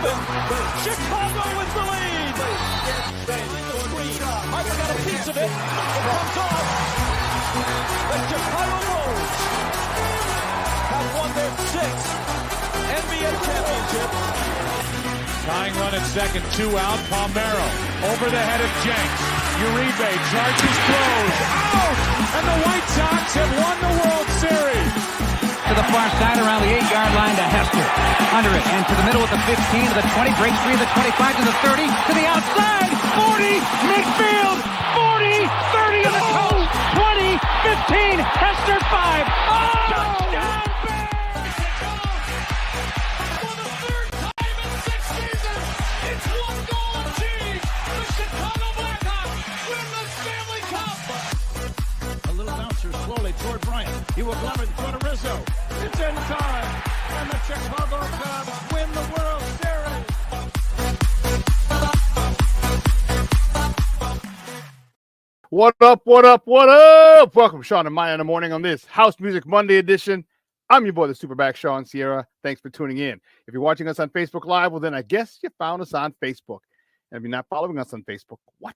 happen. Chicago with the lead. Mike's got a piece of it. It comes off. The Chicago Bulls have won their 6th NBA championship. Tying run at second, 2 out. Palmero over the head of Jenks. Uribe charges, throws, out! And the White Sox have won the World Series. To the far side around the 8-yard line to Hester. Under it and to the middle at the 15, to the 20, breaks free of the 25 to the 30, to the outside, 40, midfield, 40, 30 in the coast, 20, 15, Hester 5. Oh! Touchdown! Toward Bryant. He will glove it toward Rizzo. It's in time. And the Chicago Cubs win the World Series. What up, what up, what up? Welcome, Shawn and Maya in the morning on this House Music Monday edition. I'm your boy, the SuperBack, Shawn Sierra. Thanks for tuning in. If you're watching us on Facebook Live, well, then I guess you found us on Facebook. And if you're not following us on Facebook, what?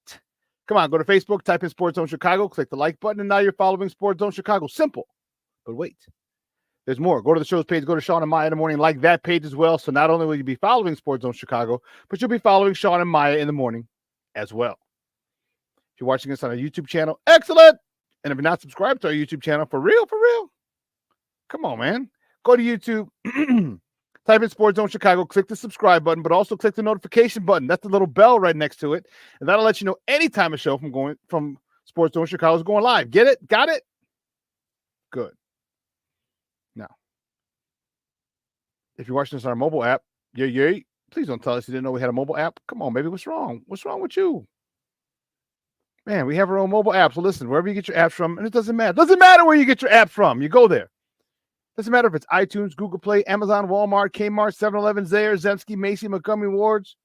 Come on, go to Facebook, type in Sports Zone Chicago, click the like button, and now you're following Sports Zone Chicago. Simple. But wait, there's more. Go to the show's page, go to Shawn and Maya in the morning, like that page as well. So not only will you be following Sports Zone Chicago, but you'll be following Shawn and Maya in the morning as well. If you're watching us on our YouTube channel, excellent. And if you're not subscribed to our YouTube channel, for real, come on, man. Go to YouTube. Type in Sports Zone Chicago, click the subscribe button, but also click the notification button. That's the little bell right next to it. And that'll let you know anytime a show from Sports Zone Chicago is going live. Get it? Got it? Good. Now, if you're watching this on our mobile app, yay, please don't tell us you didn't know we had a mobile app. Come on, baby. What's wrong? What's wrong with you? Man, we have our own mobile app. So listen, wherever you get your apps from, and it doesn't matter. Doesn't matter where you get your app from. You go there. Doesn't matter if it's iTunes, Google Play, Amazon, Walmart, Kmart, 7-Eleven, Zayre, Zemsky, Macy, Montgomery Wards,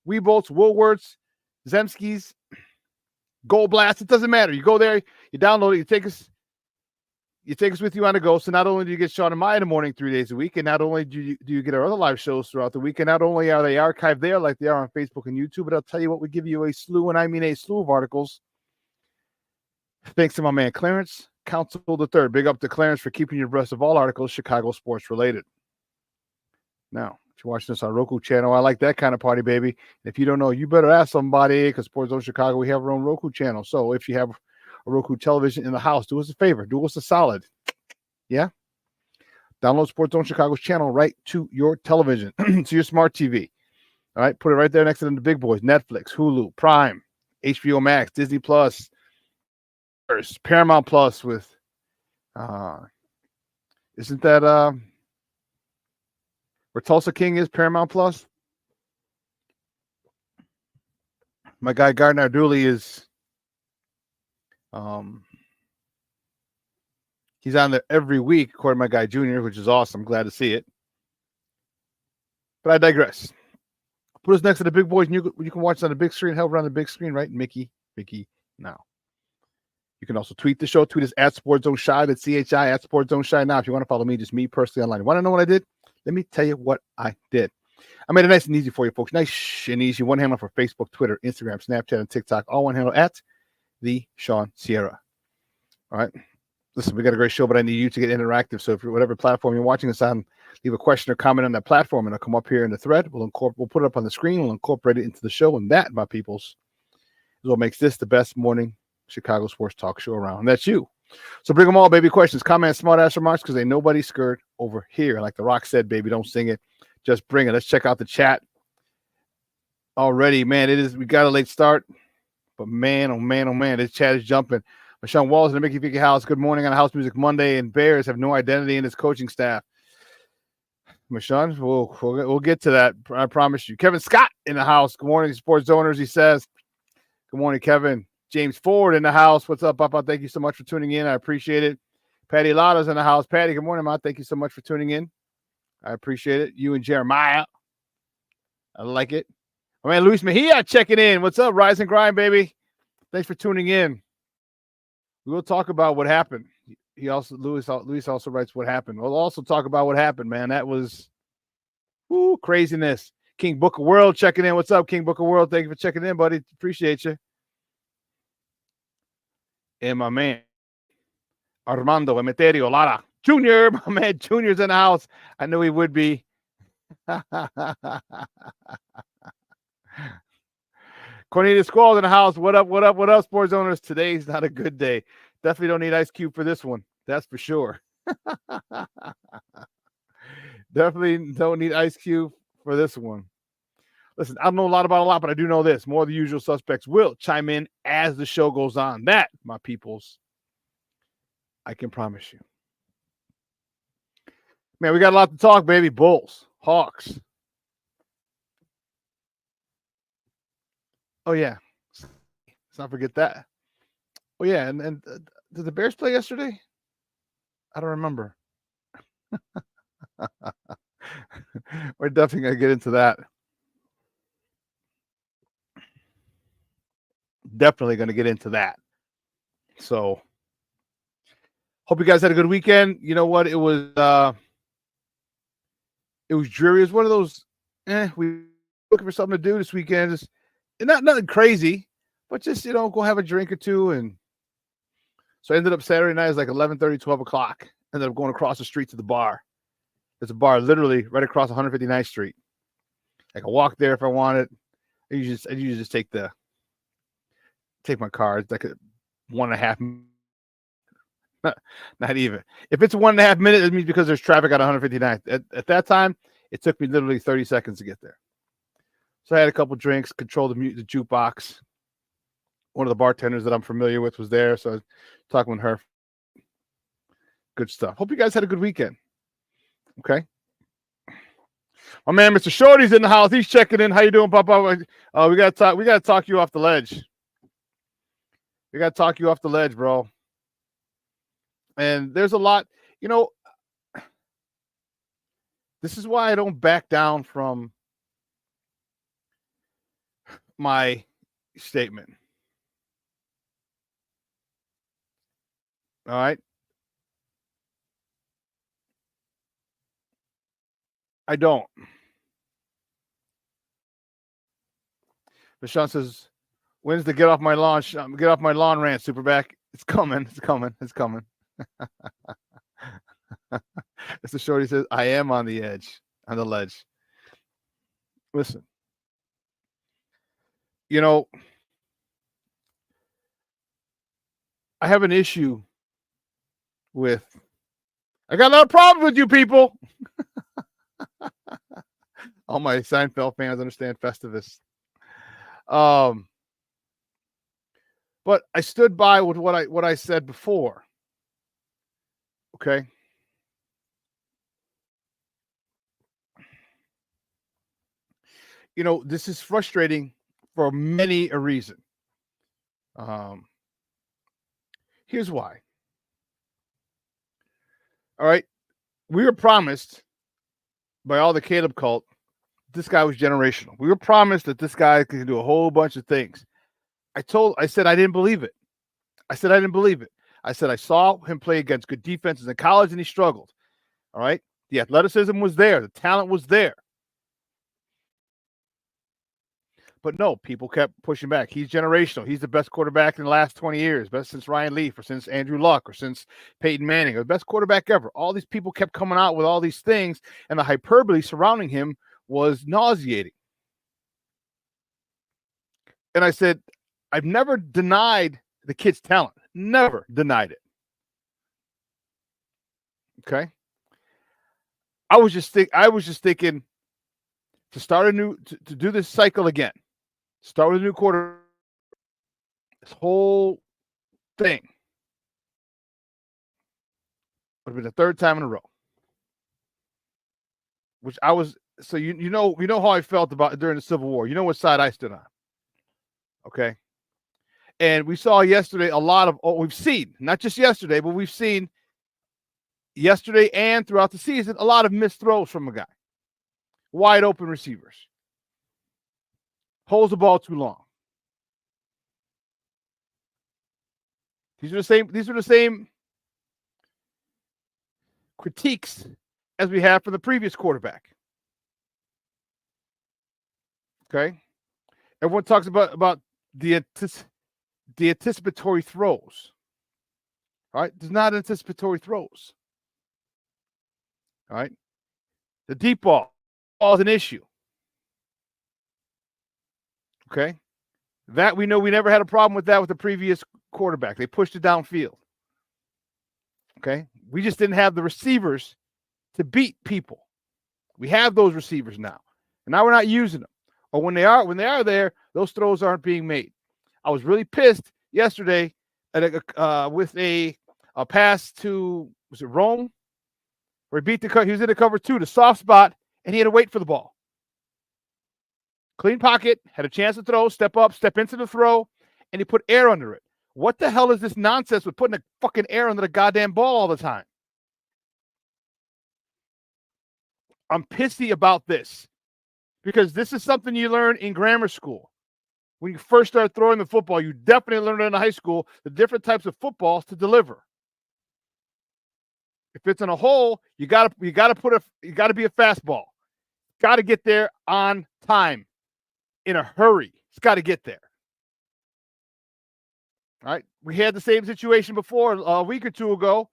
Weebolts, Woolworths, Zemskys, Gold Blast. It doesn't matter. You go there, you download it, you take us with you on the go. So not only do you get Shawn and Maya in the morning 3 days a week, and not only do you get our other live shows throughout the week, and not only are they archived there like they are on Facebook and YouTube, but I'll tell you what, we give you a slew, and I mean a slew of articles. Thanks to my man Clarence Council III. Big up to Clarence for keeping you abreast of all articles Chicago sports related. Now, if you're watching this on Roku channel, I like that kind of party, baby. If you don't know, you better ask somebody, because Sports Zone Chicago, we have our own Roku channel. So if you have a Roku television in the house, do us a favor. Do us a solid. Yeah? Download Sports Zone Chicago's channel right to your television, to your smart TV. All right? Put it right there next to the big boys. Netflix, Hulu, Prime, HBO Max, Disney Plus, Paramount Plus with isn't that where Tulsa King is? Paramount Plus. My guy Gardner Dooley is he's on there every week, according to my guy Junior, which is awesome. Glad to see it. But I digress. Put us next to the big boys, and you can watch it on the big screen. Hell, we're on the big screen, right? Mickey now. You can also tweet the show. Tweet us at Sports Zone Shy. That's CHI at Sports Zone Shy. Now, if you want to follow me, just me personally online. You want to know what I did? Let me tell you what I did. I made it nice and easy for you, folks. Nice and easy. One handle for Facebook, Twitter, Instagram, Snapchat, and TikTok. All one handle at the Shawn Sierra. All right. Listen, we got a great show, but I need you to get interactive. So if you're whatever platform you're watching us on, leave a question or comment on that platform, and it'll come up here in the thread. We'll put it up on the screen. We'll incorporate it into the show, and that, my peoples, is what makes this the best morning Chicago sports talk show around. And that's you. So bring them all, baby. Questions, comments, smart ass remarks, because ain't nobody scared over here. Like The Rock said, baby, don't sing it. Just bring it. Let's check out the chat already. Man, we got a late start, but man, oh man, this chat is jumping. Sean Walls and the Mickey Vicky House. Good morning on House Music Monday, and Bears have no identity in its coaching staff. Sean, we'll get to that. I promise you. Kevin Scott in the house. Good morning, sports owners. He says, good morning, Kevin. James Ford in the house. What's up, Papa? Thank you so much for tuning in. I appreciate it. Patty Lotta's in the house. Patty, good morning, Ma. Thank you so much for tuning in. I appreciate it. You and Jeremiah. I like it. My man, Luis Mejia checking in. What's up? Rise and grind, baby. Thanks for tuning in. We will talk about what happened. Luis also writes what happened. We'll also talk about what happened, man. That was Ooh, craziness. King Booker World checking in. What's up, King Booker World? Thank you for checking in, buddy. Appreciate you. And my man, Armando Emeterio Lara Jr., my man Junior's in the house. I knew he would be. Cornelius Squall in the house. What up, what up, what up, sports owners? Today's not a good day. Definitely don't need Ice Cube for this one. That's for sure. Definitely don't need Ice Cube for this one. Listen, I don't know a lot about a lot, but I do know this. More of the usual suspects will chime in as the show goes on. That, my peoples, I can promise you. Man, we got a lot to talk, baby. Bulls, Hawks. Oh, yeah. Let's not forget that. Oh, yeah. And did the Bears play yesterday? I don't remember. We're definitely going to get into that. Definitely going to get into that. So, hope you guys had a good weekend. You know what? It was dreary. It was one of those, we looking for something to do this weekend. Just nothing crazy, but just, go have a drink or two. And so I ended up Saturday night, it was like 11:30, 12 o'clock. Ended up going across the street to the bar. There's a bar literally right across 159th Street. I can walk there if I wanted. I usually just take my car. It's like a 1.5. Not even. If it's 1.5 minutes, it means because there's traffic at 159th. At that time, it took me literally 30 seconds to get there. So I had a couple drinks, controlled the jukebox. One of the bartenders that I'm familiar with was there, so I was talking with her. Good stuff. Hope you guys had a good weekend. Okay. My man, Mr. Shorty's in the house. He's checking in. How you doing, Papa? We gotta talk you off the ledge. We gotta talk you off the ledge, bro. And there's a lot, this is why I don't back down from my statement. All right. I don't. But Shawn says, when's the get off my lawn rant, Superback? It's coming. It's coming. It's coming. Mr. Shorty says, I am on the edge, on the ledge. Listen, I have an issue with, I got a lot of problems with you people. All my Seinfeld fans understand Festivus. But I stood by with what I said before. Okay. This is frustrating for many a reason. Here's why. All right. We were promised by all the Caleb cult, this guy was generational. We were promised that this guy could do a whole bunch of things. I said I didn't believe it. I said I saw him play against good defenses in college and he struggled. All right. The athleticism was there. The talent was there. But no, people kept pushing back. He's generational. He's the best quarterback in the last 20 years, best since Ryan Leaf or since Andrew Luck or since Peyton Manning, or the best quarterback ever. All these people kept coming out with all these things, and the hyperbole surrounding him was nauseating. And I said, I've never denied the kid's talent. Never denied it. Okay. I was just thinking to start to do this cycle again. Start with a new quarter. This whole thing would have been the third time in a row. Which I was, so you know how I felt about during the Civil War. You know what side I stood on. Okay. And we saw yesterday we've seen, not just yesterday, but we've seen yesterday and throughout the season, a lot of missed throws from a guy. Wide open receivers. Holds the ball too long. These are the same critiques as we have for the previous quarterback. Okay. Everyone talks about the anticipatory throws. All right. There's not anticipatory throws. All right. The deep ball is an issue. Okay. That we know we never had a problem with that with the previous quarterback. They pushed it downfield. Okay. We just didn't have the receivers to beat people. We have those receivers now. And now we're not using them. Or when they are there, those throws aren't being made. I was really pissed yesterday at with a pass to, was it Rome? Where he was in the cover 2, the soft spot, and he had to wait for the ball. Clean pocket, had a chance to throw, step up, step into the throw, and he put air under it. What the hell is this nonsense with putting a fucking air under the goddamn ball all the time? I'm pissy about this because this is something you learn in grammar school. When you first start throwing the football, you definitely learned it in high school, the different types of footballs to deliver. If it's in a hole, you gotta be a fastball. Got to get there on time, in a hurry. It's got to get there. All right. We had the same situation before a week or two ago.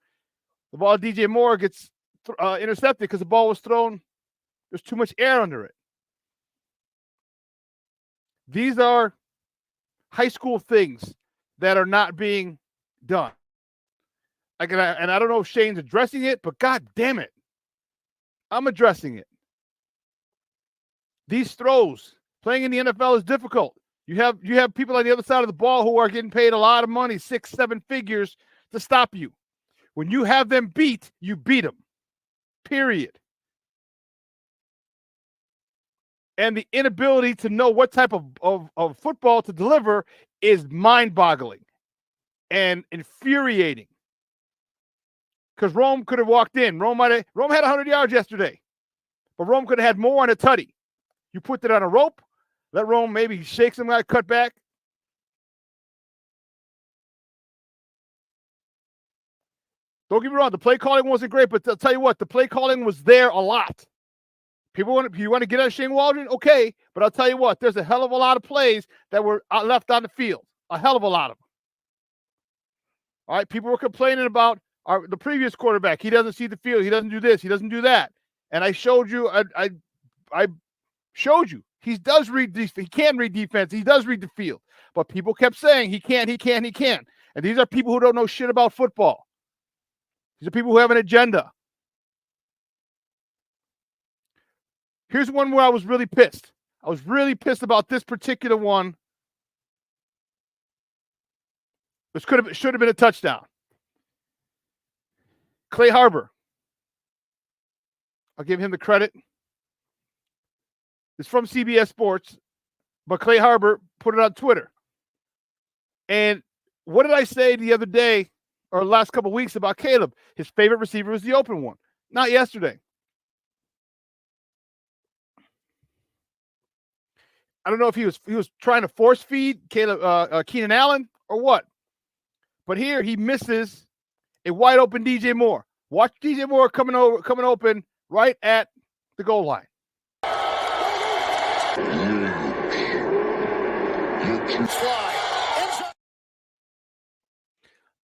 The ball DJ Moore gets intercepted because the ball was thrown. There's too much air under it. These are high school things that are not being done. And I don't know if Shane's addressing it, but God damn it, I'm addressing it. These throws, playing in the NFL is difficult. You have people on the other side of the ball who are getting paid a lot of money, 6-7 figures, to stop you. When you have them beat, you beat them. Period. And the inability to know what type of football to deliver is mind-boggling and infuriating. Because Rome could have walked in. Rome had 100 yards yesterday. But Rome could have had more on a tutty. You put it on a rope, let Rome maybe shake some guy, cut back. Don't get me wrong, the play calling wasn't great, but I'll tell you what, the play calling was there a lot. You want to get at Shane Waldron? Okay, but I'll tell you what, there's a hell of a lot of plays that were left on the field. A hell of a lot of them. All right, people were complaining about the previous quarterback. He doesn't see the field. He doesn't do this. He doesn't do that. And I showed you, I showed you. He does read these. He can read defense. He does read the field. But people kept saying he can't. And these are people who don't know shit about football. These are people who have an agenda. Here's one where I was really pissed. I was really pissed about this particular one. This should have been a touchdown. Clay Harbor. I'll give him the credit. It's from CBS Sports, but Clay Harbor put it on Twitter. And what did I say the other day or last couple of weeks about Caleb? His favorite receiver was the open one. Not yesterday. I don't know if he was trying to force feed Keenan Allen or what. But here he misses a wide open DJ Moore. Watch DJ Moore coming open right at the goal line.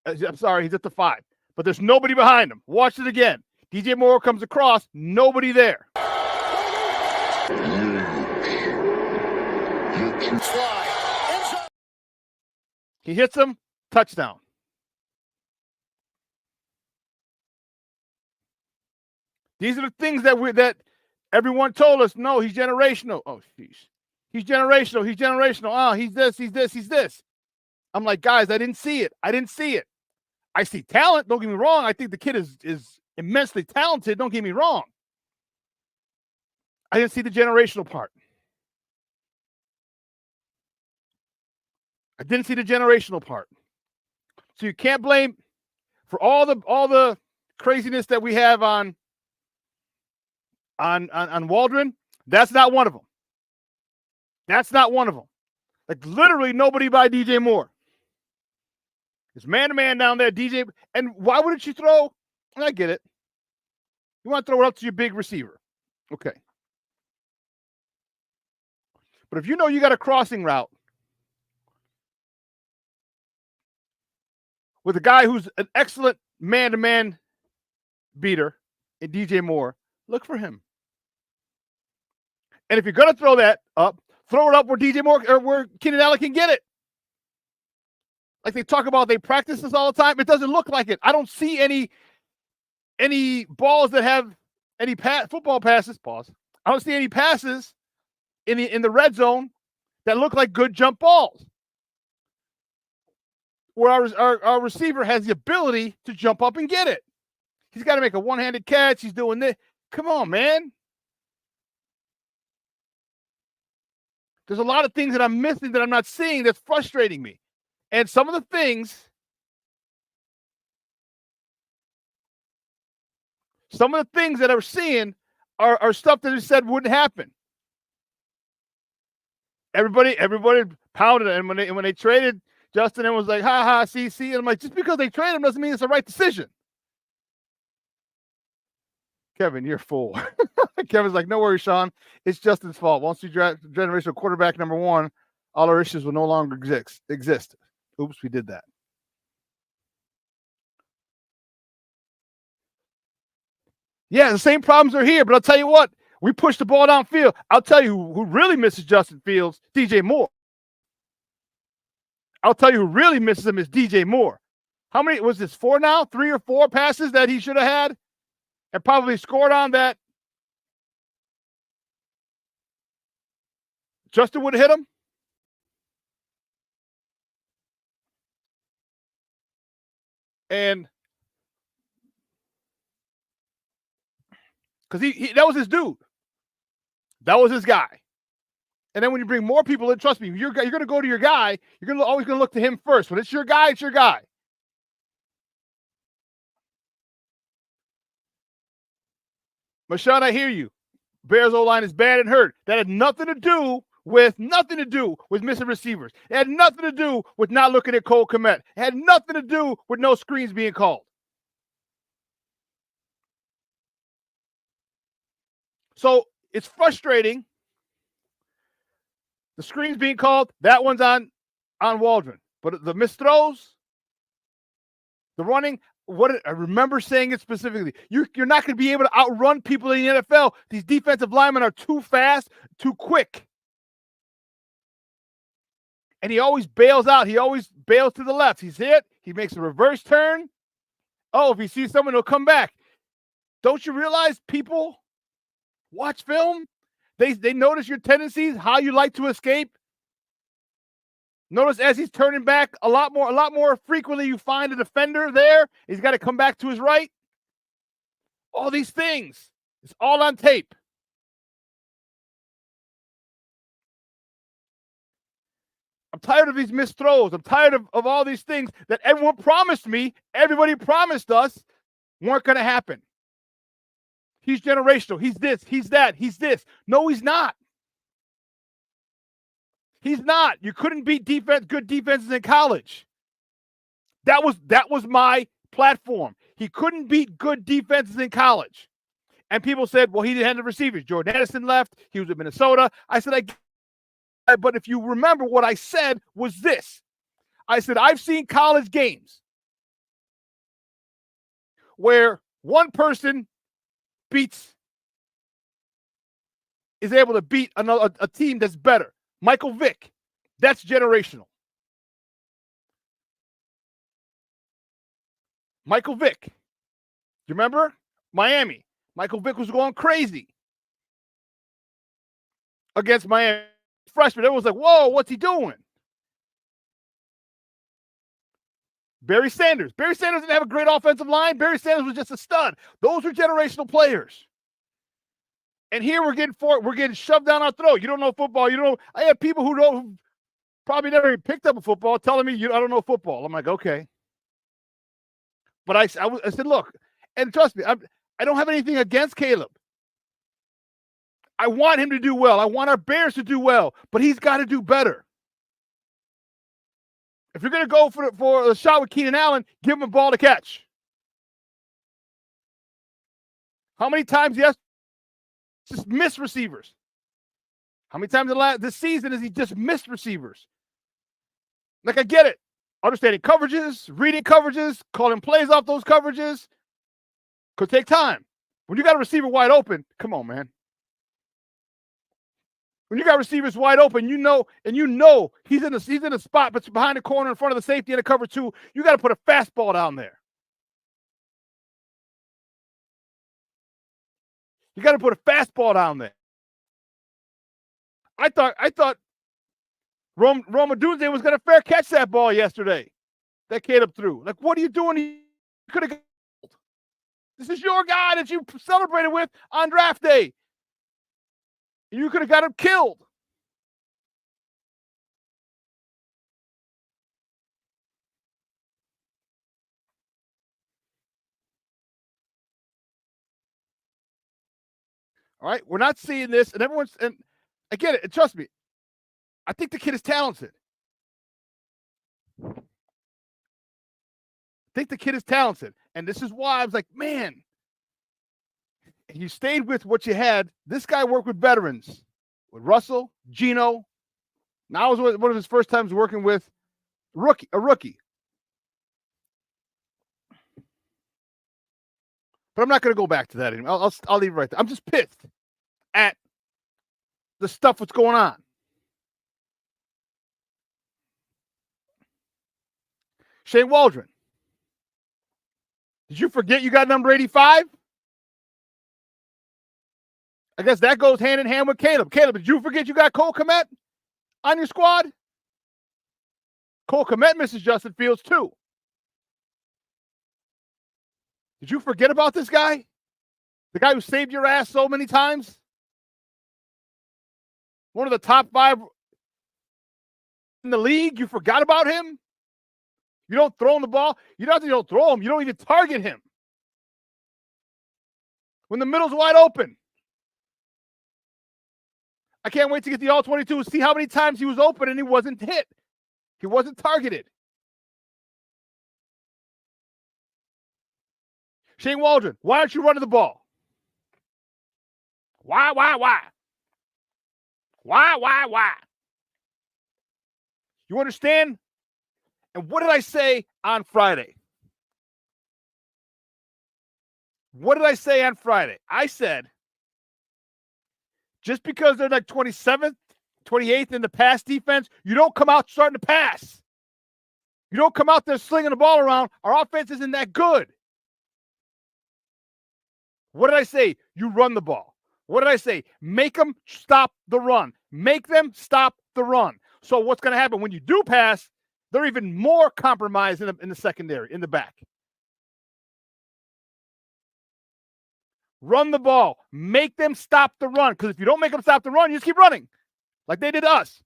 I'm sorry, he's at the 5. But there's nobody behind him. Watch it again. DJ Moore comes across, nobody there. He hits him, touchdown. These are the things that everyone told us. No, he's generational. Oh, jeez. He's generational. Oh, he's this. I'm like, guys, I didn't see it. I see talent. Don't get me wrong. I think the kid is immensely talented. Don't get me wrong. I didn't see the generational part. So you can't blame for all the craziness that we have on Waldron. That's not one of them. Like literally nobody by DJ Moore. It's man-to-man down there, DJ. And why wouldn't you throw? I get it. You want to throw it up to your big receiver. Okay. But if you know you got a crossing route with a guy who's an excellent man-to-man beater in DJ Moore, look for him. And if you're going to throw that up, throw it up where DJ Moore or where Keenan Allen can get it. Like they talk about, they practice this all the time. It doesn't look like it. I don't see any balls that have any football passes. Pause. I don't see any passes in the red zone that look like good jump balls, where our receiver has the ability to jump up and get it. He's got to make a one-handed catch. He's doing this. Come on, man. There's a lot of things that I'm missing that I'm not seeing that's frustrating me. And some of the things that I'm seeing are stuff that they said wouldn't happen. Everybody pounded it. And when they traded Justin, it was like, ha ha, see. And I'm like, just because they traded him doesn't mean it's the right decision. Kevin, you're full. Kevin's like, no worries, Shawn. It's Justin's fault. Once you draft generational quarterback number 1, all our issues will no longer exist. Oops, we did that. Yeah, the same problems are here, but I'll tell you what, we push the ball downfield. I'll tell you who really misses Justin Fields, DJ Moore. I'll tell you who really misses him is DJ Moore. How many was this? 4 now? 3 or 4 passes that he should have had and probably scored on that Justin would have hit him? And because he that was his dude. That was his guy. And then when you bring more people in, trust me, you're going to go to your guy. You're always going to look to him first. When it's your guy, it's your guy. Shawn, I hear you. Bears O-line is bad and hurt. That had nothing to do with missing receivers. It had nothing to do with not looking at Cole Kmet. It had nothing to do with no screens being called. So it's frustrating. The screen's being called. That one's on Waldron. But the missed throws, the running, I remember saying it specifically. You're not going to be able to outrun people in the NFL. These defensive linemen are too fast, too quick. And he always bails out. He always bails to the left. He's hit. He makes a reverse turn. Oh, if he sees someone, he'll come back. Don't you realize people watch film? They notice your tendencies, how you like to escape. Notice as he's turning back a lot more frequently, you find a defender there. He's got to come back to his right. All these things. It's all on tape. I'm tired of these missed throws. I'm tired of all these things that everyone promised me, everybody promised us weren't going to happen. He's generational. He's this. He's that. He's this. No, he's not. He's not. You couldn't beat good defenses in college. That was my platform. He couldn't beat good defenses in college. And people said, well, he didn't have the receivers. Jordan Addison left. He was in Minnesota. I said, but if you remember what I said was this. I said, I've seen college games where one person is able to beat a team that's better. Michael Vick, that's generational. Michael Vick, you remember? Miami. Michael Vick was going crazy against Miami. Freshman, everyone was like, whoa, what's he doing? Barry Sanders. Barry Sanders didn't have a great offensive line. Barry Sanders was just a stud. Those are generational players. And here we're getting shoved down our throat. You don't know football. I have people who probably never even picked up a football telling me I don't know football. I'm like, okay. But I said, look, and trust me, I don't have anything against Caleb. I want him to do well. I want our Bears to do well, but he's got to do better. If you're going to go for a shot with Keenan Allen, give him a ball to catch. How many times, yes, just miss receivers? How many times this season has he just missed receivers? Like, I get it. Understanding coverages, reading coverages, calling plays off those coverages could take time. When you got a receiver wide open, come on, man. When you got receivers wide open, you know he's in a spot, but behind the corner in front of the safety in a cover 2, you got to put a fastball down there. You got to put a fastball down there. I thought Roma Dunze was going to fair catch that ball yesterday. That Caleb threw. Like, what are you doing? You could have. This is your guy that you celebrated with on draft day. You could have got him killed. All right, we're not seeing this, and I get it. And trust me, I think the kid is talented. And this is why I was like, man, you stayed with what you had. This guy worked with veterans, with Russell, Gino. Now it was one of his first times working with a rookie. But I'm not going to go back to that anymore. I'll leave it right there. I'm just pissed at the stuff that's going on. Shane Waldron. Did you forget you got number 85? I guess that goes hand in hand with Caleb. Caleb, did you forget you got Cole Kmet on your squad? Cole Kmet misses Justin Fields too. Did you forget about this guy? The guy who saved your ass so many times? One of the top 5 in the league. You forgot about him? You don't throw him the ball. You don't throw him. You don't even target him. When the middle's wide open. I can't wait to get the all-22 and see how many times he was open and he wasn't hit. He wasn't targeted. Shane Waldron, why aren't you running the ball? Why? Why? You understand? And what did I say on Friday? I said, just because they're like 27th, 28th in the pass defense, you don't come out starting to pass. You don't come out there slinging the ball around. Our offense isn't that good. What did I say? You run the ball. What did I say? Make them stop the run. Make them stop the run. So what's going to happen when you do pass? They're even more compromised in the secondary, in the back. Run the ball. Make them stop the run. Because if you don't make them stop the run, you just keep running. Like they did us.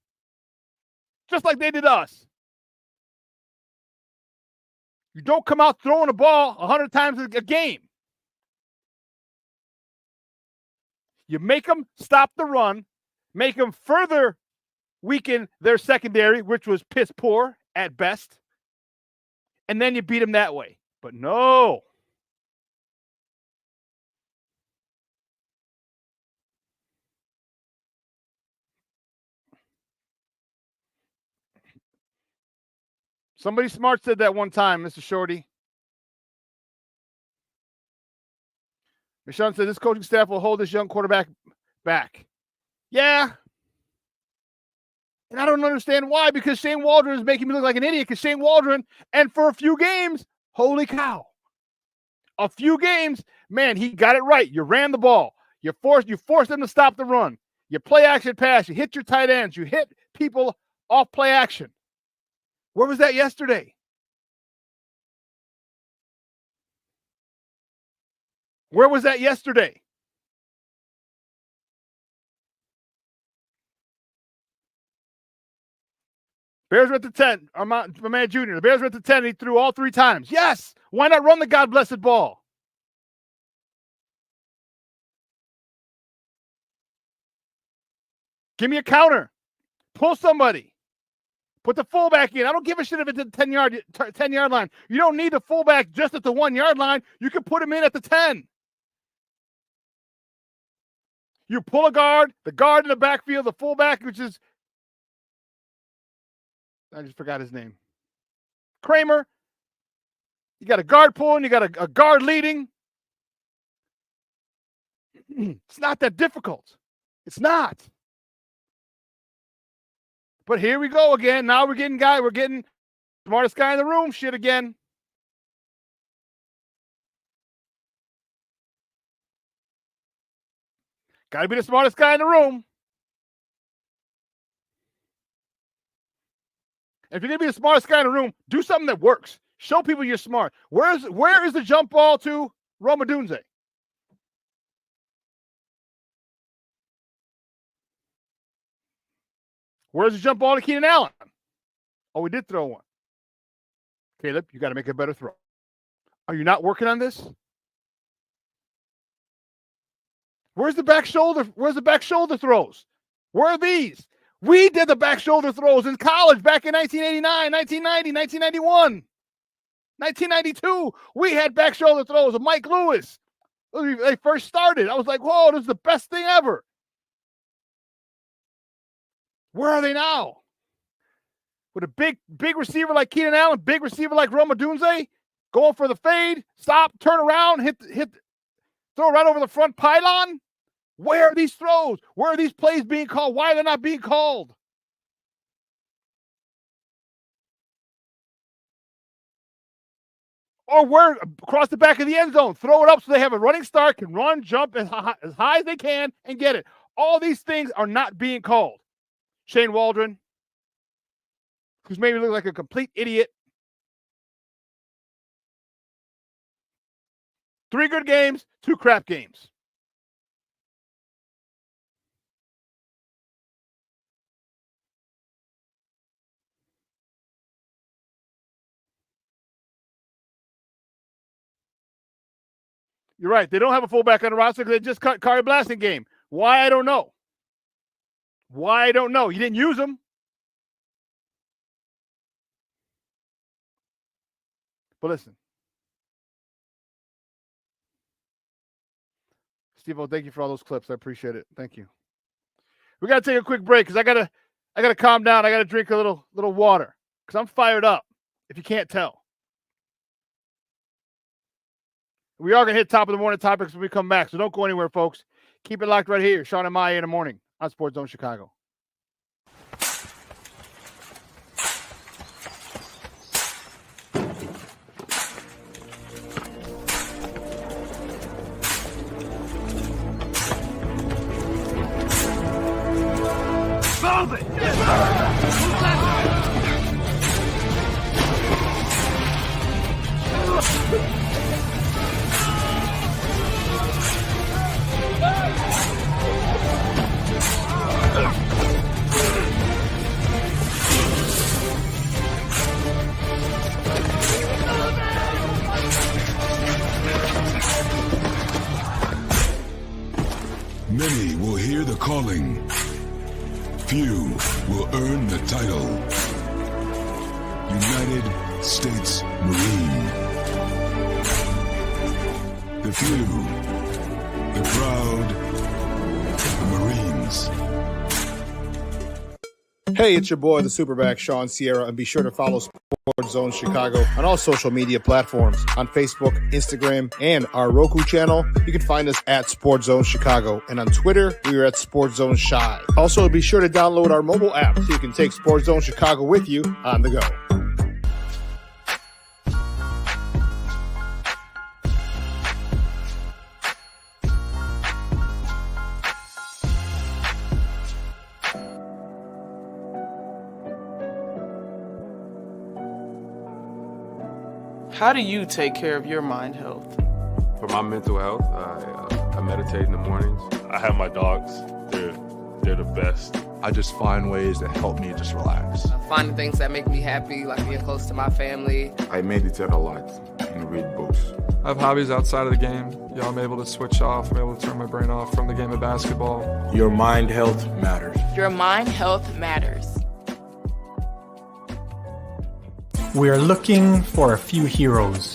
Just like they did us. You don't come out throwing the ball 100 times a game. You make them stop the run, make them further weaken their secondary, which was piss poor at best, and then you beat them that way. But no. Somebody smart said that one time, Mr. Shorty. Shawn said this coaching staff will hold this young quarterback back. Yeah. And I don't understand why, because Shane Waldron is making me look like an idiot, because Shane Waldron, and for a few games, holy cow. A few games, man, he got it right. You ran the ball. You forced them to stop the run. You play action pass. You hit your tight ends. You hit people off play action. Where was that yesterday? Where was that yesterday? Bears were at the 10. My man Junior. The Bears were at the 10. And he threw all 3 times. Yes. Why not run the God-blessed ball? Give me a counter. Pull somebody. Put the fullback in. I don't give a shit if it's at the 10-yard line. You don't need the fullback just at the 1-yard line. You can put him in at the 10. You pull a guard, the guard in the backfield, the fullback, which is, I just forgot his name. Kramer. You got a guard pulling, you got a guard leading. It's not that difficult. It's not. But here we go again. Now we're getting smartest guy in the room shit again. Got to be the smartest guy in the room. If you're going to be the smartest guy in the room, do something that works. Show people you're smart. Where is the jump ball to Romadunze? Where's the jump ball to Keenan Allen? Oh, we did throw one. Caleb, you got to make a better throw. Are you not working on this? Where's the back shoulder? Where's the back shoulder throws? Where are these? We did the back shoulder throws in college back in 1989, 1990, 1991, 1992. We had back shoulder throws of Mike Lewis. They first started. I was like, whoa, this is the best thing ever. Where are they now? With a big receiver like Keenan Allen, big receiver like Romadunze, going for the fade, stop, turn around, hit, throw right over the front pylon. Where are these throws? Where are these plays being called? Why are they not being called? Or where across the back of the end zone, throw it up so they have a running start, can run, jump as high as they can, and get it. All these things are not being called. Shane Waldron, who's made me look like a complete idiot. 3 good games, 2 crap games. You're right. They don't have a fullback on the roster because they just cut Kari Blasting game. Why? I don't know. You didn't use them. But listen. Steve-O, thank you for all those clips. I appreciate it. Thank you. We got to take a quick break because I gotta calm down. I got to drink a little water because I'm fired up, if you can't tell. We are going to hit top of the morning topics when we come back, so don't go anywhere, folks. Keep it locked right here. Shawn and Maya in the morning on Sports Zone Chicago. Move it! Many will hear the calling. Few will earn the title. United States Marine. The few, the proud, the Marines. Hey, it's your boy, the SuperBack, Shawn Sierra, and be sure to follow Sports Zone Chicago on all social media platforms. On Facebook, Instagram, and our Roku channel, you can find us at Sports Zone Chicago. And on Twitter, we are at Sports Zone Shy. Also, be sure to download our mobile app so you can take Sports Zone Chicago with you on the go. How do you take care of your mind health? For my mental health, I meditate in the mornings. I have my dogs. They're the best. I just find ways that help me just relax. Finding things that make me happy, like being close to my family. I meditate a lot and read books. I have hobbies outside of the game. I'm able to switch off. I'm able to turn my brain off from the game of basketball. Your mind health matters. Your mind health matters. We are looking for a few heroes,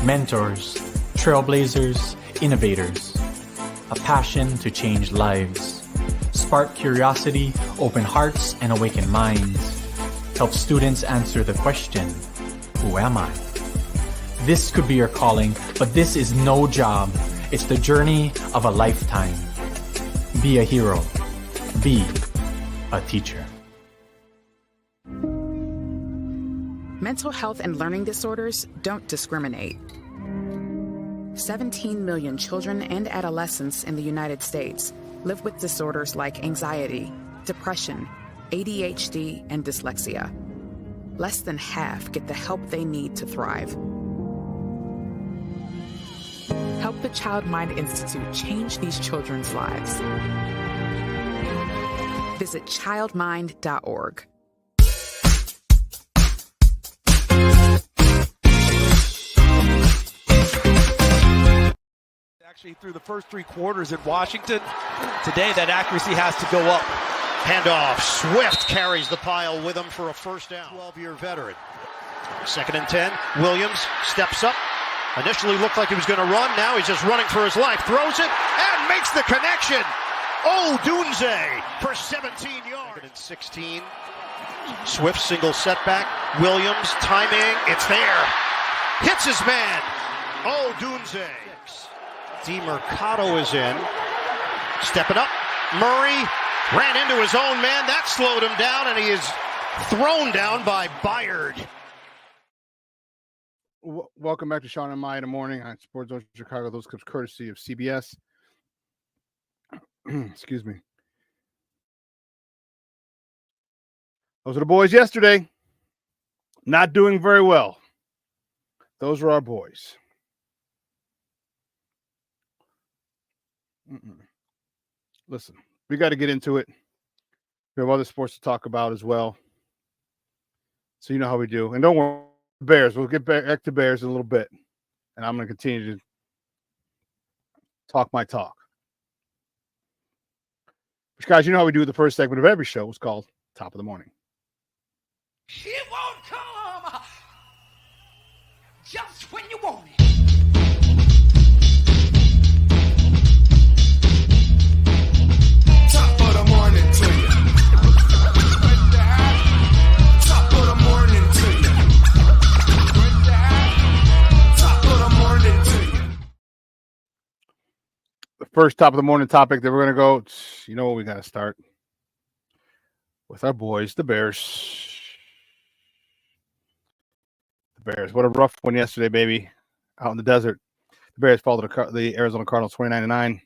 mentors, trailblazers, innovators. a passion to change lives. Spark curiosity, open hearts, and awaken minds. Help students answer the question, who am I? This could be your calling, but this is no job. It's the journey of a lifetime. Be a hero. Be a teacher. Mental health and learning disorders don't discriminate. 17 million children and adolescents in the United States live with disorders like anxiety, depression, ADHD, and dyslexia. Less than half get the help they need to thrive. Help the Child Mind Institute change these children's lives. Visit childmind.org. Actually, through the first 3 quarters in Washington, today that accuracy has to go up. Handoff. Swift carries the pile with him for a first down. 12-year veteran. 2nd and 10. Williams steps up. Initially looked like he was going to run. Now he's just running for his life. Throws it and makes the connection. Oh, Dunze for 17 yards. 16. Swift single setback. Williams timing. It's there. Hits his man. Oh, Dunze. DeMercado is in. Stepping up. Murray ran into his own man. That slowed him down, and he is thrown down by Byard. Welcome back to Shawn and Maya in the morning on Sports Zone Chicago. Those clips courtesy of CBS. Excuse me. Those are the boys yesterday. Not doing very well. Those are our boys. Listen, we got to get into it. We have other sports to talk about as well. So you know how we do. And don't worry, Bears. We'll get back to Bears in a little bit. And I'm going to continue to talk my talk. But guys, you know how we do the first segment of every show. It's called Top of the Morning. It won't come just when you want it. Top of the morning to you. Top of the morning to you. Top of the morning to you. The first top of the morning topic that we're going to go, you know what, we got to start with our boys, the Bears. The Bears. What a rough one yesterday, baby, out in the desert. The Bears fall to the Arizona Cardinals 29-9.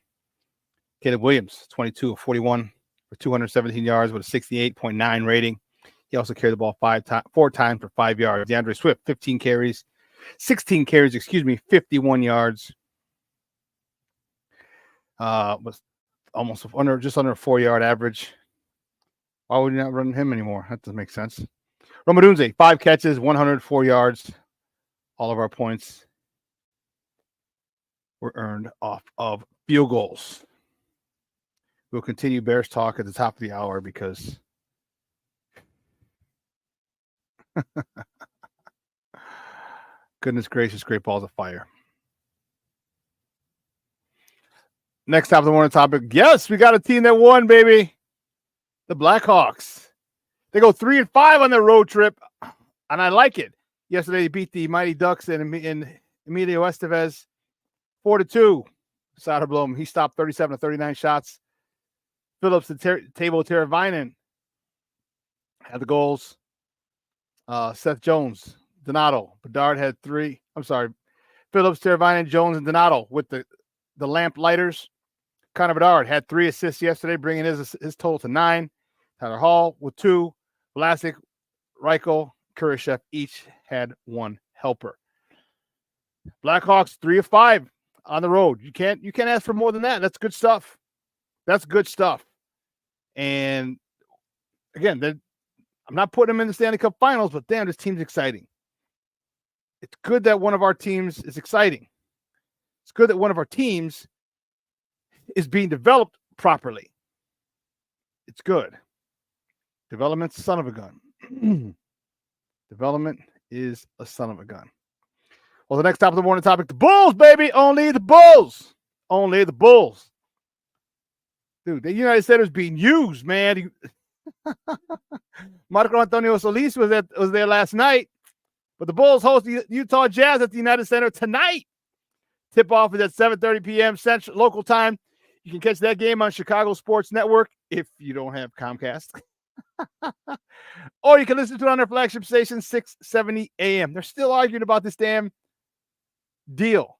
Caleb Williams, 22 of 41 for 217 yards with a 68.9 rating. He also carried the ball 4 times for 5 yards. DeAndre Swift, 16 carries, 51 yards. Was almost just under a 4-yard average. Why would you not run him anymore? That doesn't make sense. Romadunze, 5 catches, 104 yards. All of our points were earned off of field goals. We'll continue Bears talk at the top of the hour because goodness gracious, great balls of fire. Next top of the morning topic. Yes, we got a team that won, baby. The Blackhawks. They go 3-5 on their road trip, and I like it. Yesterday, they beat the Mighty Ducks and Emilio Estevez 4-2. Soderblom, he stopped 37 of 39 shots. Phillips and Teuvo Teravainen had the goals. Seth Jones, Donato. Bedard had 3. Phillips, Teravainen, Jones, and Donato with the lamp lighters. Connor Bedard had 3 assists yesterday, bringing his total to 9. Tyler Hall with 2. Vlasic, Reichel, Kurashev each had 1 helper. Blackhawks 3 of 5 on the road. You can't ask for more than that. That's good stuff. That's good stuff. And again, I'm not putting them in the Stanley Cup Finals, but damn, this team's exciting. It's good that one of our teams is exciting. It's good that one of our teams is being developed properly. It's good. Development's a son of a gun. Development is a son of a gun. Well, the next top of the morning topic, the Bulls, baby. Only the Bulls. Only the Bulls. Dude, the United Center is being used, man. Marco Antonio Solis was there last night, but the Bulls host the Utah Jazz at the United Center tonight. Tip-off is at 7:30 p.m. Central local time. You can catch that game on Chicago Sports Network if you don't have Comcast. Or you can listen to it on their flagship station, 670 AM. They're still arguing about this damn deal.